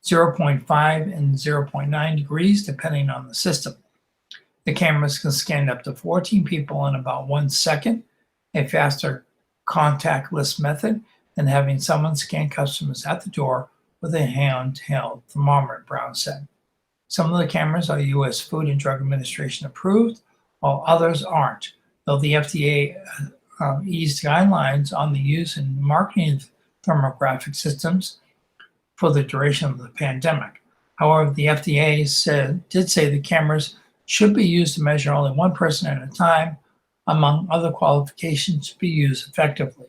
0.5 and 0.9 degrees, depending on the system. The cameras can scan up to 14 people in about 1 second, a faster contactless method than having someone scan customers at the door with a handheld thermometer, Brown said. Some of the cameras are U.S. Food and Drug Administration approved, while others aren't, though the FDA eased guidelines on the use and marketing of thermographic systems for the duration of the pandemic. However, the FDA did say the cameras should be used to measure only one person at a time, among other qualifications to be used effectively.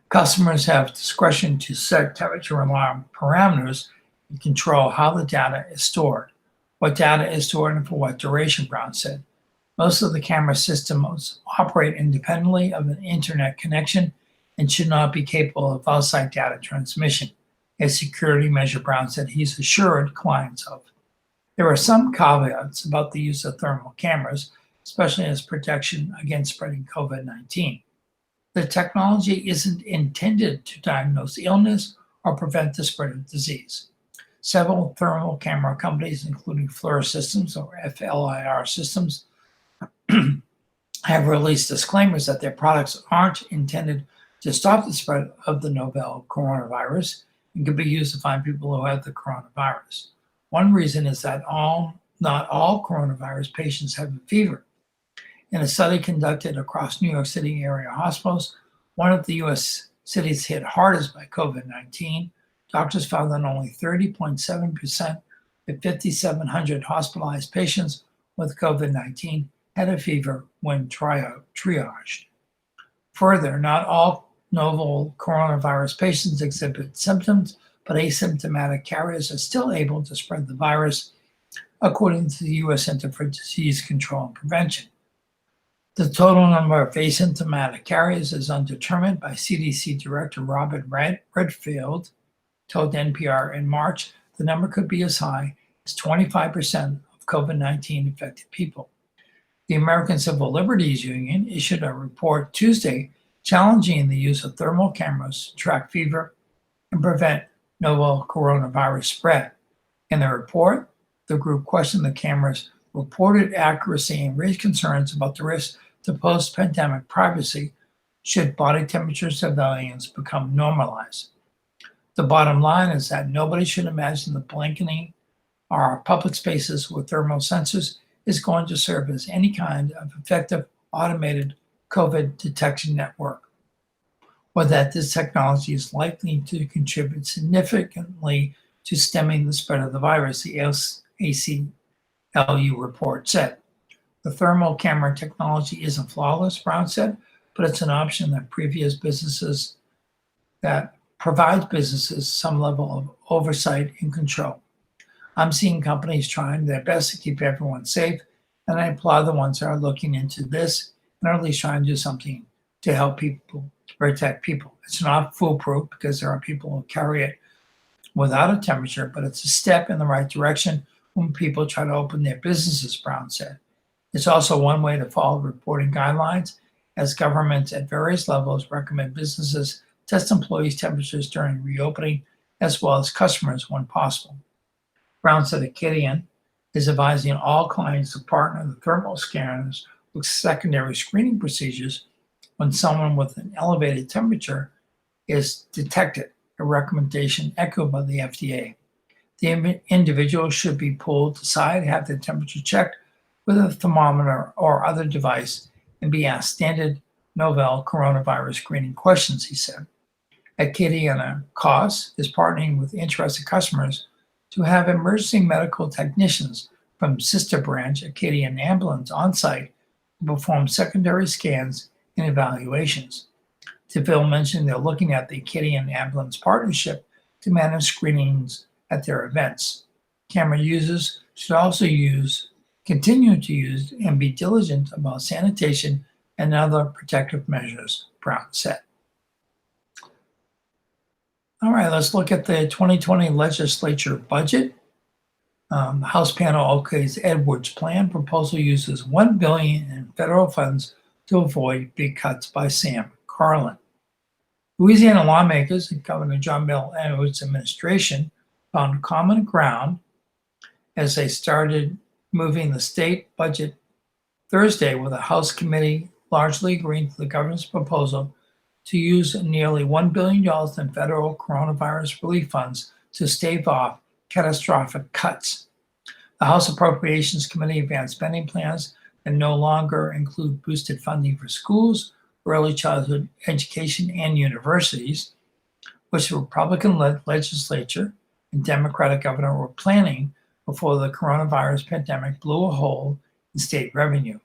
Customers have discretion to set temperature alarm parameters and control how the data is stored, what data is stored, and for what duration, Brown said. Most of the camera systems operate independently of an internet connection and should not be capable of outside data transmission, a security measure Brown said he's assured clients of. There are some caveats about the use of thermal cameras, especially as protection against spreading COVID-19. The technology isn't intended to diagnose illness or prevent the spread of disease. Several thermal camera companies, including FLIR Systems or FLIR Systems, have released disclaimers that their products aren't intended to stop the spread of the novel coronavirus and can be used to find people who have the coronavirus. One reason is that not all coronavirus patients have a fever. In a study conducted across New York City area hospitals, one of the U.S. cities hit hardest by COVID-19, doctors found that only 30.7% of 5,700 hospitalized patients with COVID-19 had a fever when triaged. Further, not all novel coronavirus patients exhibit symptoms, but asymptomatic carriers are still able to spread the virus, according to the U.S. Center for Disease Control and Prevention. The total number of asymptomatic carriers is undetermined by CDC Director Robert Redfield, told NPR in March the number could be as high as 25% of COVID-19 infected people. The American Civil Liberties Union issued a report Tuesday challenging the use of thermal cameras to track fever and prevent novel coronavirus spread. In the report, the group questioned the camera's reported accuracy and raised concerns about the risk to post-pandemic privacy should body temperature surveillance become normalized. The bottom line is that nobody should imagine the blanketing our public spaces with thermal sensors is going to serve as any kind of effective automated COVID detection network, or that this technology is likely to contribute significantly to stemming the spread of the virus, the ACLU report said. The thermal camera technology isn't flawless, Brown said, but it's an option that provides businesses some level of oversight and control. I'm seeing companies trying their best to keep everyone safe, and I applaud the ones that are looking into this and are at least trying to do something to help people, to protect people. It's not foolproof because there are people who carry it without a temperature, but it's a step in the right direction when people try to open their businesses, Brown said. It's also one way to follow reporting guidelines, as governments at various levels recommend businesses test employees' temperatures during reopening, as well as customers when possible. Brown said Acadian is advising all clients to partner the thermal scanners with secondary screening procedures when someone with an elevated temperature is detected, a recommendation echoed by the FDA. The individual should be pulled aside, have their temperature checked with a thermometer or other device, and be asked standard novel coronavirus screening questions, he said. Acadiana Cox is partnering with interested customers to have emergency medical technicians from sister branch Acadian Ambulance on site to perform secondary scans and evaluations. DeVille mentioned they're looking at the Acadian Ambulance partnership to manage screenings at their events. Camera users should also continue to use and be diligent about sanitation and other protective measures, Brown said. All right, let's look at the 2020 legislature budget. The House panel okays Edwards' plan. Proposal uses $1 billion in federal funds to avoid big cuts by Sam Carlin. Louisiana lawmakers and Governor John Bel Edwards' administration found common ground as they started moving the state budget Thursday, with a House committee largely agreeing to the governor's proposal to use nearly $1 billion in federal coronavirus relief funds to stave off catastrophic cuts. The House Appropriations Committee advanced spending plans that no longer include boosted funding for schools, early childhood education, and universities, which the Republican-led legislature and Democratic governor were planning before the coronavirus pandemic blew a hole in state revenue.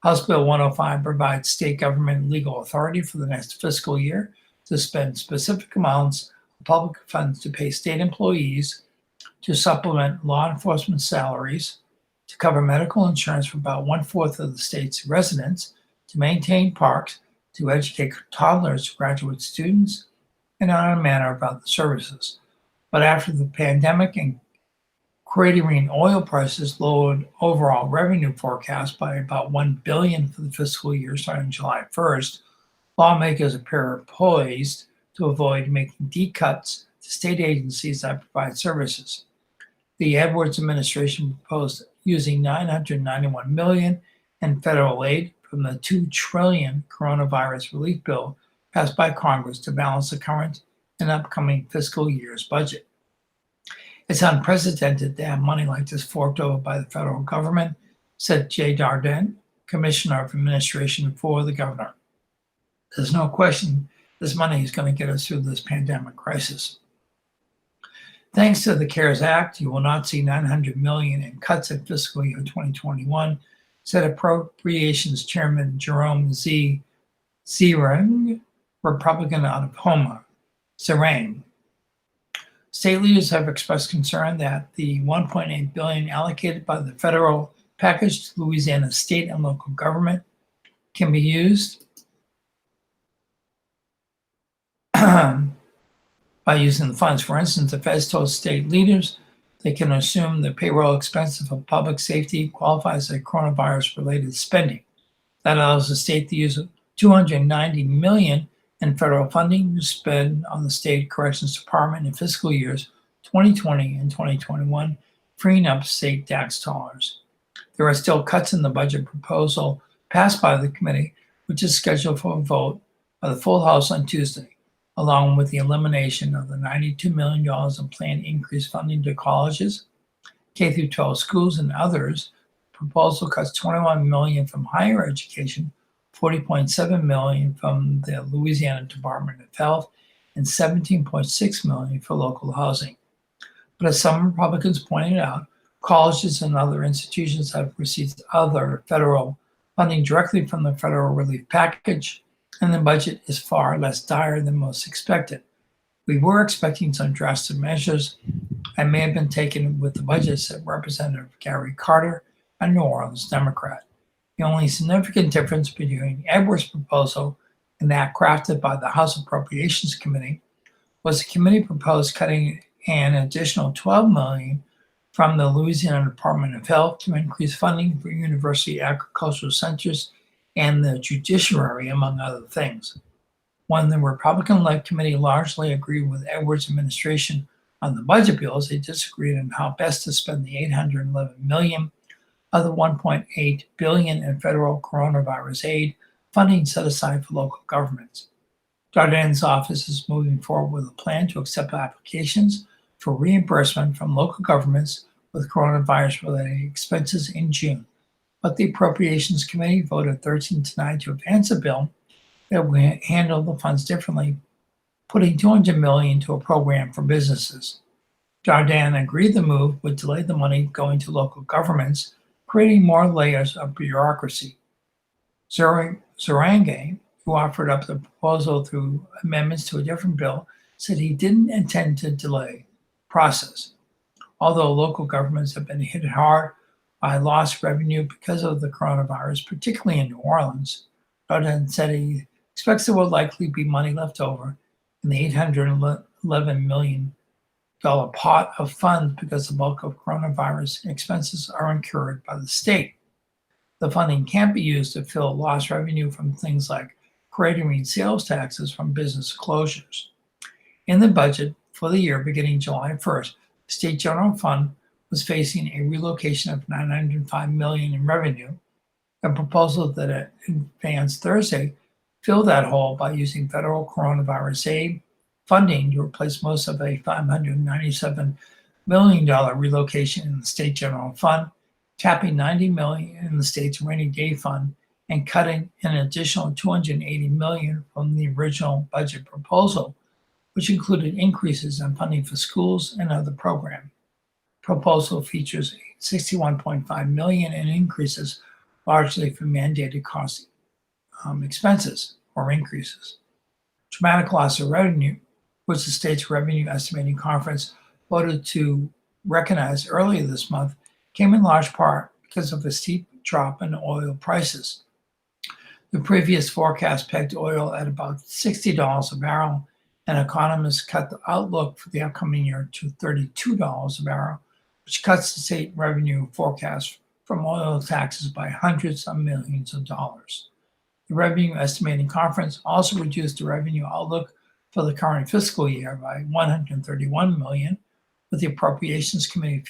House Bill 105 provides state government legal authority for the next fiscal year to spend specific amounts of public funds to pay state employees, to supplement law enforcement salaries, to cover medical insurance for about 1/4 of the state's residents, to maintain parks, to educate toddlers, graduate students, and on a manner of other services. But after the pandemic and cratering oil prices lowered overall revenue forecast by about $1 billion for the fiscal year starting July 1st, lawmakers appear poised to avoid making deep cuts to state agencies that provide services. The Edwards administration proposed using $991 million in federal aid from the $2 trillion coronavirus relief bill passed by Congress to balance the current and upcoming fiscal year's budget. It's unprecedented to have money like this forked over by the federal government, said Jay Dardenne, Commissioner of Administration for the governor. There's no question this money is going to get us through this pandemic crisis. Thanks to the CARES Act, you will not see $900 million in cuts in fiscal year 2021, said Appropriations Chairman Jerome Z. Zerang, Republican out of Houma. Zerang. State leaders have expressed concern that the $1.8 billion allocated by the federal package to Louisiana's state and local government can be used by using the funds. For instance, the feds told state leaders they can assume the payroll expense for public safety qualifies as coronavirus-related spending. That allows the state to use $290 million in federal funding to spend on the state corrections department in fiscal years 2020 and 2021, freeing up state tax dollars. There are still cuts in the budget proposal passed by the committee, which is scheduled for a vote by the full House on Tuesday. along with the elimination of the $92 million in planned increased funding to colleges, K-12 schools, and others. The proposal cuts $21 million from higher education, $40.7 million from the Louisiana Department of Health, and $17.6 million for local housing. But as some Republicans pointed out, colleges and other institutions have received other federal funding directly from the federal relief package, and the budget is far less dire than most expected. We were expecting some drastic measures that may have been taken with the budget, said Representative Gary Carter, a New Orleans Democrat. The only significant difference between Edwards' proposal and that crafted by the House Appropriations Committee was the committee proposed cutting an additional $12 million from the Louisiana Department of Health to increase funding for university agricultural centers and the judiciary, among other things. When the Republican-led committee largely agreed with Edwards' administration on the budget bills, they disagreed on how best to spend the $811 million of the $1.8 billion in federal coronavirus aid funding set aside for local governments. Dardenne's office is moving forward with a plan to accept applications for reimbursement from local governments with coronavirus-related expenses in June. But the Appropriations Committee voted 13-9 to advance a bill that will handle the funds differently, putting $200 million to a program for businesses. Dardenne agreed the move would delay the money going to local governments, creating more layers of bureaucracy. Zorange, who offered up the proposal through amendments to a different bill, said he didn't intend to delay the process. Although local governments have been hit hard by lost revenue because of the coronavirus, particularly in New Orleans, Dardenne said he expects there will likely be money left over in the $811 million pot of funds because the bulk of coronavirus expenses are incurred by the state. The funding can't be used to fill lost revenue from things like creating sales taxes from business closures. In the budget for the year beginning July 1st, the State General Fund was facing a relocation of $905 million in revenue. A proposal that advanced Thursday filled that hole by using federal coronavirus aid funding to replace most of a $597 million relocation in the State General Fund, tapping $90 million in the state's rainy day fund, and cutting an additional $280 million from the original budget proposal, which included increases in funding for schools and other programs. Proposal features $61.5 million in increases, largely for mandated cost expenses or increases. Dramatic loss of revenue, which the state's revenue estimating conference voted to recognize earlier this month, came in large part because of a steep drop in oil prices. The previous forecast pegged oil at about $60 a barrel, and economists cut the outlook for the upcoming year to $32 a barrel, which cuts the state revenue forecast from oil taxes by hundreds of millions of dollars. The Revenue Estimating Conference also reduced the revenue outlook for the current fiscal year by $131 million, with the Appropriations Committee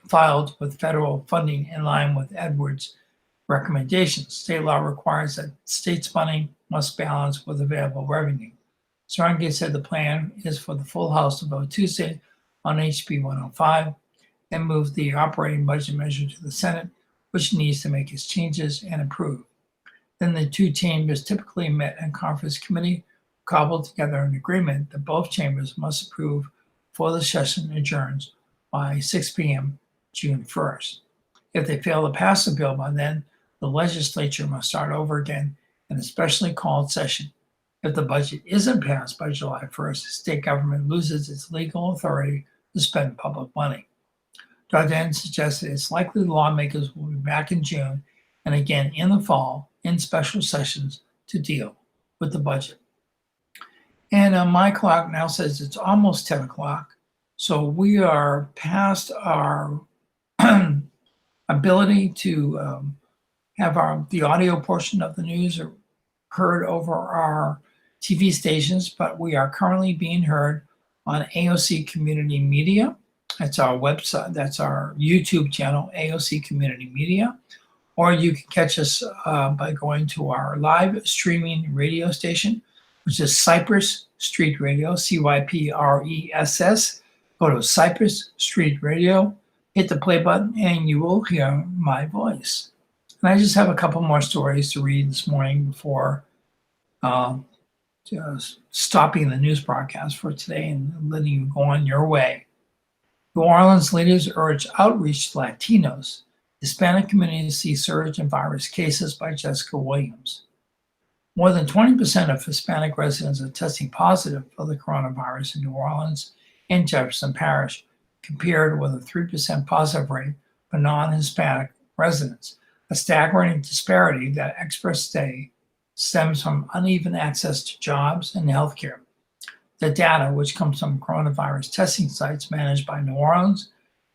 filed with federal funding in line with Edwards' recommendations. State law requires that states' funding must balance with available revenue. Zorange said the plan is for the full House to vote Tuesday on HB 105 and move the operating budget measure to the Senate, which needs to make its changes and approve. Then the two chambers typically met in conference committee, cobbled together an agreement that both chambers must approve before the session adjourns by 6 p.m. June 1st. If they fail to pass the bill by then, the legislature must start over again in a specially called session. If the budget isn't passed by July 1st, the state government loses its legal authority to spend public money. Dardenne suggested it's likely lawmakers will be back in June and again in the fall in special sessions to deal with the budget. And my clock now says it's almost 10 o'clock, so we are past our ability to have the audio portion of the news heard over our TV stations, but we are currently being heard on AOC Community Media. That's our website, that's our YouTube channel, AOC Community Media. Or you can catch us by going to our live streaming radio station, which is Cypress Street Radio, CYPRESS. Go to Cypress Street Radio, hit the play button, and you will hear my voice. And I just have a couple more stories to read this morning before just stopping the news broadcast for today and letting you go on your way. New Orleans leaders urge outreach to Latinos. Hispanic communities see surge in virus cases by Jessica Williams. More than 20% of Hispanic residents are testing positive for the coronavirus in New Orleans and Jefferson Parish, compared with a 3% positive rate for non-Hispanic residents, a staggering disparity that experts say stems from uneven access to jobs and healthcare. The data, which comes from coronavirus testing sites managed by New Orleans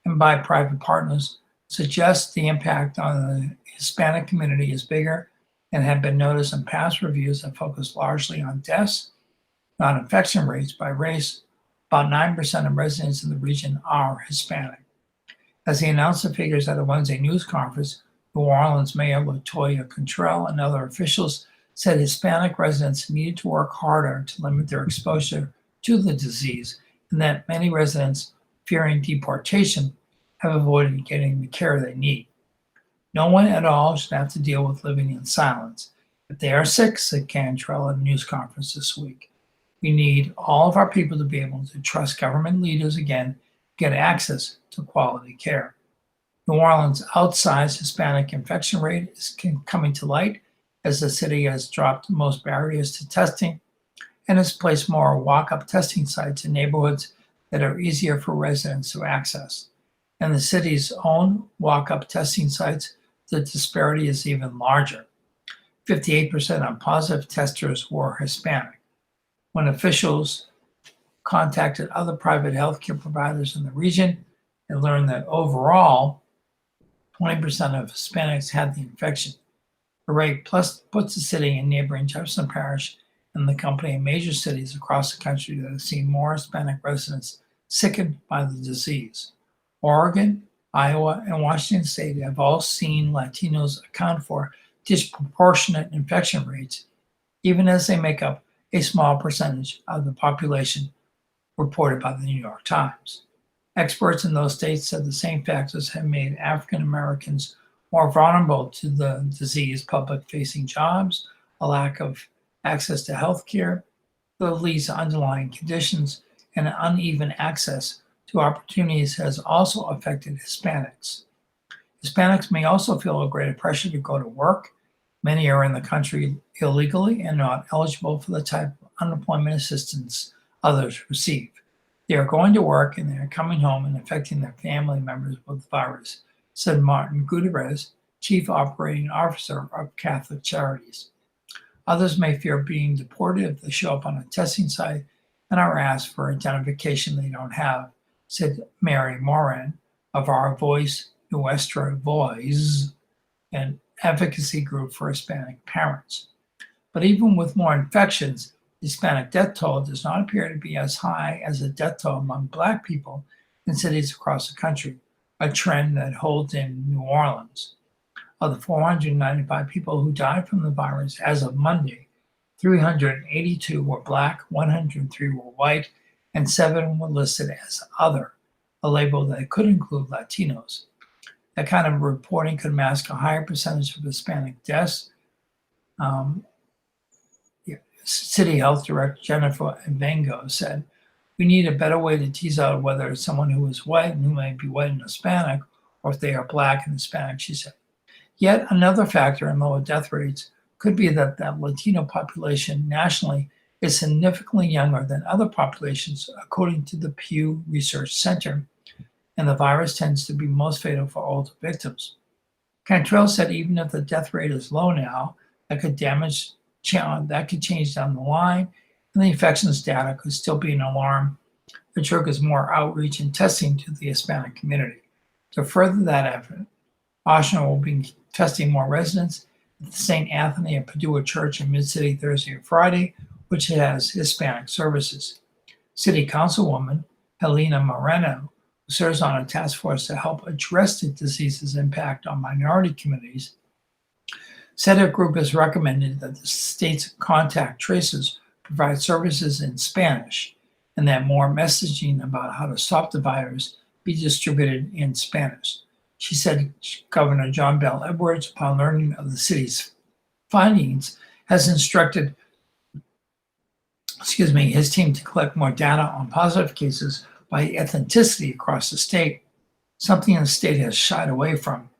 and by private partners, suggests the impact on the Hispanic community is bigger and have been noticed in past reviews that focus largely on deaths, not infection rates by race. About 9% of residents in the region are Hispanic. As he announced the figures at a Wednesday news conference, New Orleans Mayor LaToya Cantrell and other officials said Hispanic residents needed to work harder to limit their exposure to the disease, and that many residents, fearing deportation, have avoided getting the care they need. No one at all should have to deal with living in silence. If they are sick, said Cantrell at a news conference this week, we need all of our people to be able to trust government leaders again, get access to quality care. New Orleans' outsized Hispanic infection rate is coming to light as the city has dropped most barriers to testing and has placed more walk-up testing sites in neighborhoods that are easier for residents to access. In the city's own walk-up testing sites, the disparity is even larger. 58% of positive testers were Hispanic. When officials contacted other private healthcare providers in the region, they learned that overall, 20% of Hispanics had the infection. The rate plus puts the city and neighboring Jefferson Parish and the company in major cities across the country that have seen more Hispanic residents sickened by the disease. Oregon, Iowa, and Washington State have all seen Latinos account for disproportionate infection rates, even as they make up a small percentage of the population, reported by the New York Times. Experts in those states said the same factors have made African Americans more vulnerable to the disease: public-facing jobs, a lack of access to health care, the leads to underlying conditions, and uneven access to opportunities has also affected Hispanics. Hispanics may also feel a greater pressure to go to work. Many are in the country illegally and not eligible for the type of unemployment assistance others receive. They are going to work and they are coming home and affecting their family members with the virus, said Martin Gutierrez, Chief Operating Officer of Catholic Charities. Others may fear being deported if they show up on a testing site and are asked for identification they don't have, said Mary Moran of Our Voice, Nuestra Voz, an advocacy group for Hispanic parents. But even with more infections, the Hispanic death toll does not appear to be as high as the death toll among Black people in cities across the country, a trend that holds in New Orleans. Of the 495 people who died from the virus as of Monday, 382 were Black, 103 were white, and 7 were listed as other, a label that could include Latinos. That kind of reporting could mask a higher percentage of Hispanic deaths. City Health Director Jennifer Evango said, "We need a better way to tease out whether it's someone who is white and who may be white and Hispanic, or if they are Black and Hispanic," she said. Yet another factor in lower death rates could be that the Latino population nationally is significantly younger than other populations, according to the Pew Research Center, and the virus tends to be most fatal for older victims. Cantrell said even if the death rate is low now, that could change down the line, and the infections data could still be an alarm that triggers more outreach and testing to the Hispanic community. To further that effort, Washington will be testing more residents at the St. Anthony and Padua Church in Mid-City Thursday and Friday, which has Hispanic services. City Councilwoman Helena Moreno, who serves on a task force to help address the disease's impact on minority communities, said her group has recommended that the state's contact tracers provide services in Spanish, and that more messaging about how to stop the virus be distributed in Spanish. She said Governor John Bell Edwards, upon learning of the city's findings, has instructed his team to collect more data on positive cases by ethnicity across the state, something the state has shied away from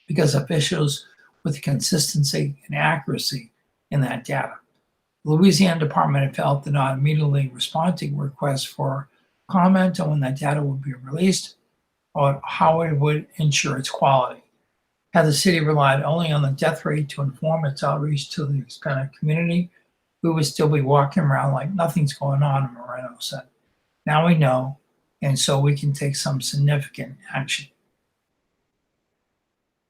because of issues with consistency and accuracy in that data. The Louisiana Department of Health did not immediately respond to requests for comment on when that data would be released or how it would ensure its quality. Had the city relied only on the death rate to inform its outreach to the Hispanic community, we would still be walking around like nothing's going on, Moreno said. Now we know, and so we can take some significant action.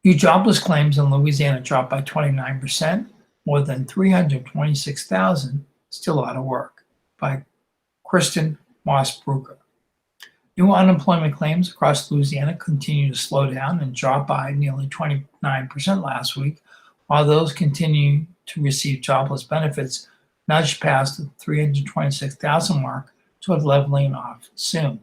New jobless claims in Louisiana dropped by 29%, more than 326,000 still out of work, by Kristen Moss-Brucker. New unemployment claims across Louisiana continue to slow down and dropped by nearly 29% last week, while those continuing to receive jobless benefits nudged past the 326,000 mark toward leveling off soon.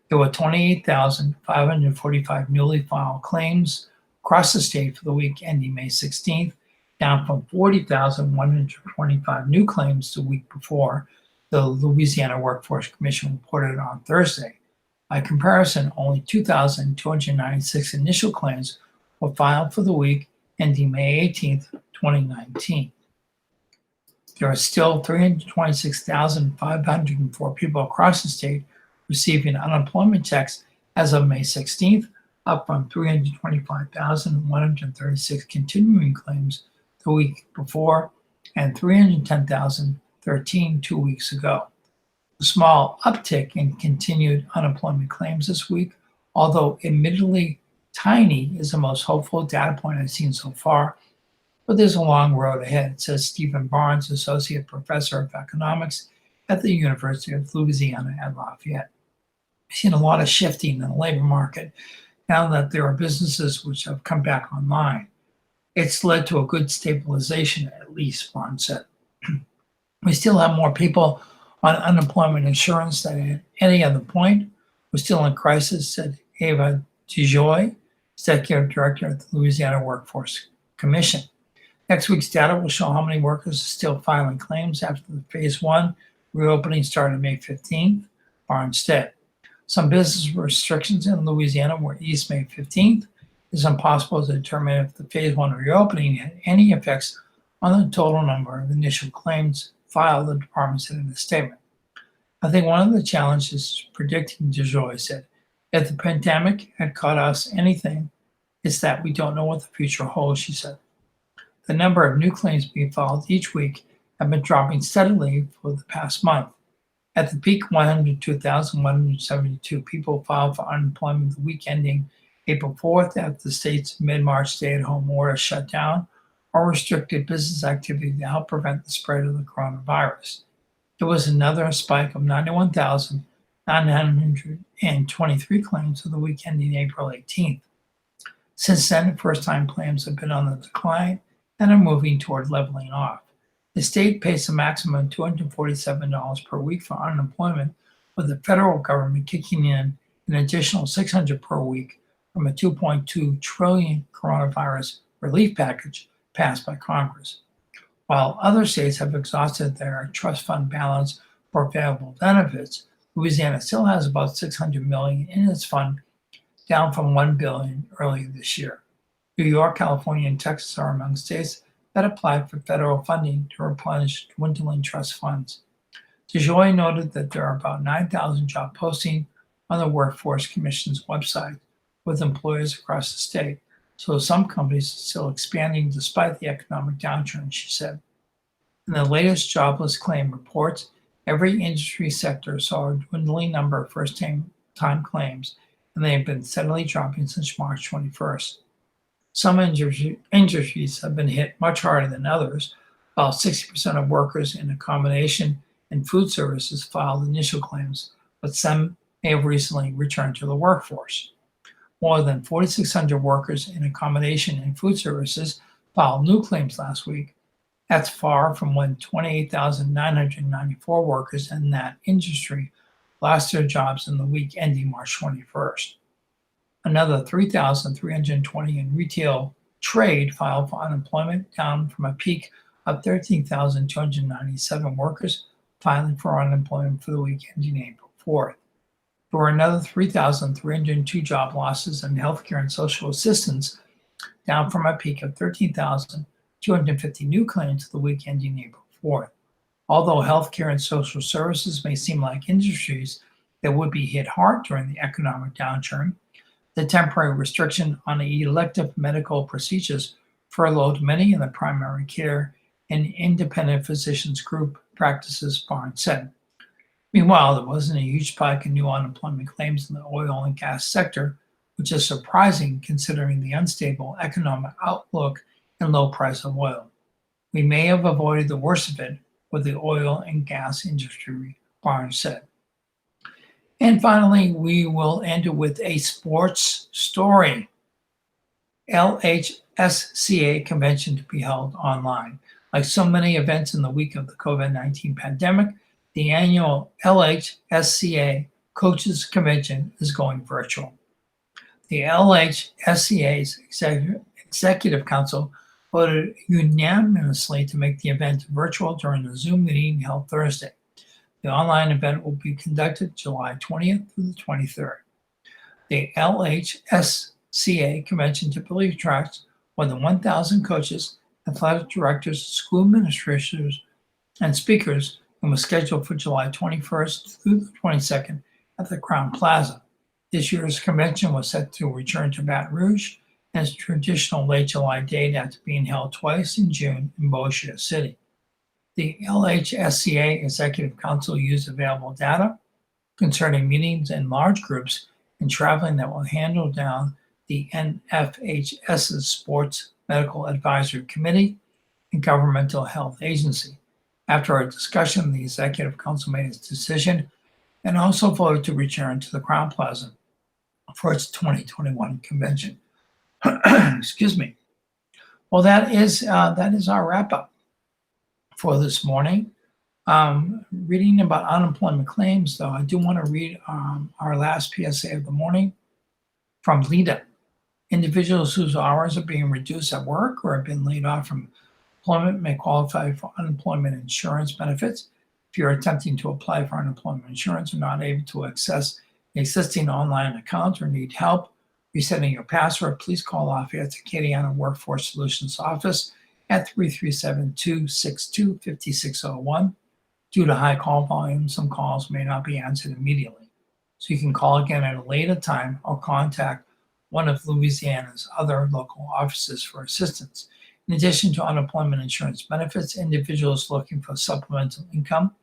There were 28,545 newly filed claims across the state for the week ending May 16th, down from 40,125 new claims the week before, the Louisiana Workforce Commission reported on Thursday. By comparison, only 2,296 initial claims were filed for the week ending May 18th, 2019. There are still 326,504 people across the state receiving unemployment checks as of May 16th, up from 325,136 continuing claims the week before and 310,013 2 weeks ago. A small uptick in continued unemployment claims this week, although admittedly tiny, is the most hopeful data point I've seen so far. But there's a long road ahead, says Stephen Barnes, Associate Professor of Economics at the University of Louisiana at Lafayette. We've seen a lot of shifting in the labor market now that there are businesses which have come back online. It's led to a good stabilization, at least, Barnes said. We still have more people on unemployment insurance than at any other point. We're still in crisis, said Ava DeJoy, Executive Director at the Louisiana Workforce Commission. Next week's data will show how many workers are still filing claims after the phase 1 reopening started May 15th, Barnes said. Some business restrictions in Louisiana were eased May 15th. It's impossible to determine if the phase 1 reopening had any effects on the total number of initial claims filed, the department said in a statement. I think one of the challenges is predicting, DeJoy said. If the pandemic had caught us anything, it's that we don't know what the future holds, she said. The number of new claims being filed each week have been dropping steadily for the past month. At the peak, 102,172 people filed for unemployment the week ending April 4th after the state's mid-March stay-at-home order shut down or restricted business activity to help prevent the spread of the coronavirus. There was another spike of 91,923 claims for the week ending April 18th. Since then, first-time claims have been on the decline and are moving toward leveling off. The state pays a maximum of $247 per week for unemployment, with the federal government kicking in an additional $600 per week from a $2.2 trillion coronavirus relief package passed by Congress. While other states have exhausted their trust fund balance for available benefits, Louisiana still has about $600 million in its fund, down from $1 billion earlier this year. New York, California, and Texas are among states that applied for federal funding to replenish dwindling trust funds. DeJoy noted that there are about 9,000 job postings on the Workforce Commission's website with employers across the state, so some companies are still expanding despite the economic downturn, she said. In the latest jobless claim reports, every industry sector saw a dwindling number of first-time claims, and they have been steadily dropping since March 21st. Some industries have been hit much harder than others. About 60% of workers in accommodation and food services filed initial claims, but some may have recently returned to the workforce. More than 4,600 workers in accommodation and food services filed new claims last week, That's far from when 28,994 workers in that industry lost their jobs in the week ending March 21st. Another 3,320 in retail trade filed for unemployment, down from a peak of 13,297 workers filing for unemployment for the week ending April 4th. There were another 3,302 job losses in healthcare and social assistance, down from a peak of 13,250 new claims the week ending April 4th. Although healthcare and social services may seem like industries that would be hit hard during the economic downturn, the temporary restriction on elective medical procedures furloughed many in the primary care and independent physicians group practices, Barnes said. Meanwhile, there wasn't a huge spike in new unemployment claims in the oil and gas sector, which is surprising considering the unstable economic outlook and low price of oil. We may have avoided the worst of it with the oil and gas industry, Barnes said. And finally, we will end it with a sports story. LHSCA convention to be held online. Like so many events in the week of the COVID-19 pandemic, the annual LHSCA Coaches Convention is going virtual. The LHSCA's Executive Council voted unanimously to make the event virtual during the Zoom meeting held Thursday. The online event will be conducted July 20th through the 23rd. The LHSCA convention typically attracts more than 1,000 coaches, athletic directors, school administrators, and speakers, and was scheduled for July 21st through the 22nd at the Crown Plaza. This year's convention was set to return to Baton Rouge, and its traditional late July date after being held twice in June in Bossier City. The LHSCA Executive Council used available data concerning meetings in large groups and traveling that will handle down the NFHS's Sports Medical Advisory Committee and Governmental Health Agency. After a discussion, the Executive Council made its decision and also voted to return to the Crown Plaza for its 2021 convention. Excuse me. Well, that is our wrap up for this morning. Reading about unemployment claims, though, I do want to read our last PSA of the morning from LEDA. Individuals whose hours are being reduced at work or have been laid off from employment may qualify for unemployment insurance benefits. If you're attempting to apply for unemployment insurance and not able to access an existing online account or need help resetting your password, please call Lafayette's Acadiana Workforce Solutions office at 337-262-5601. Due to high call volume, some calls may not be answered immediately. So you can call again at a later time or contact one of Louisiana's other local offices for assistance. In addition to unemployment insurance benefits, individuals looking for supplemental income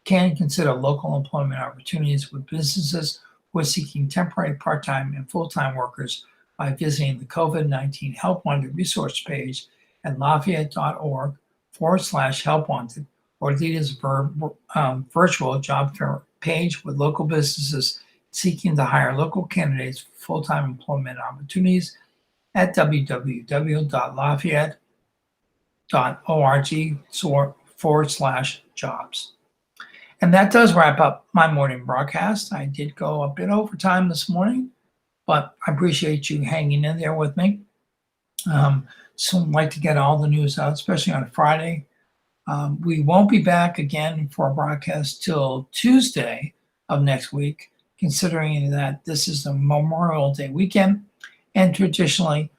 can consider local employment opportunities with businesses who are seeking temporary, part-time, and full-time workers by visiting the COVID-19 Help Wanted resource page at lafayette.org/helpwanted or LEDA's virtual job fair page with local businesses seeking to hire local candidates for full-time employment opportunities at www.lafayette.org/jobs. And that does wrap up my morning broadcast. I did go a bit over time this morning, but I appreciate you hanging in there with me. So I'd like to get all the news out, especially on a Friday. We won't be back again for a broadcast till Tuesday of next week, considering that this is the Memorial Day weekend, and traditionally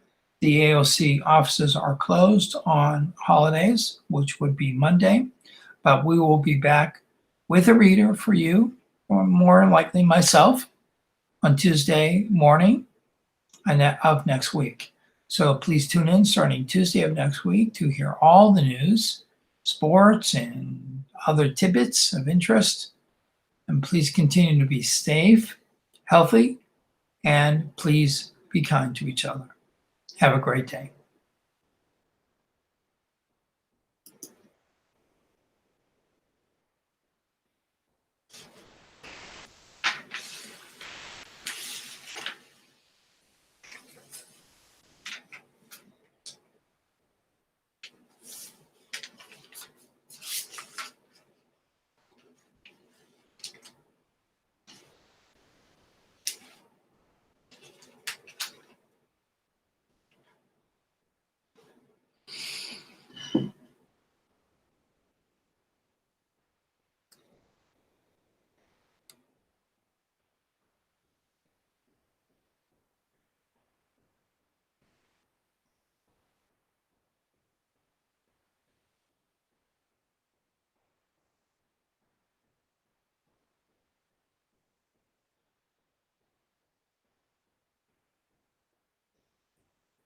the AOC offices are closed on holidays, which would be Monday, but we will be back with a reader for you, or more likely myself, on Tuesday morning of next week. So please tune in starting Tuesday of next week to hear all the news, sports, and other tidbits of interest. And please continue to be safe, healthy, and please be kind to each other. Have a great day.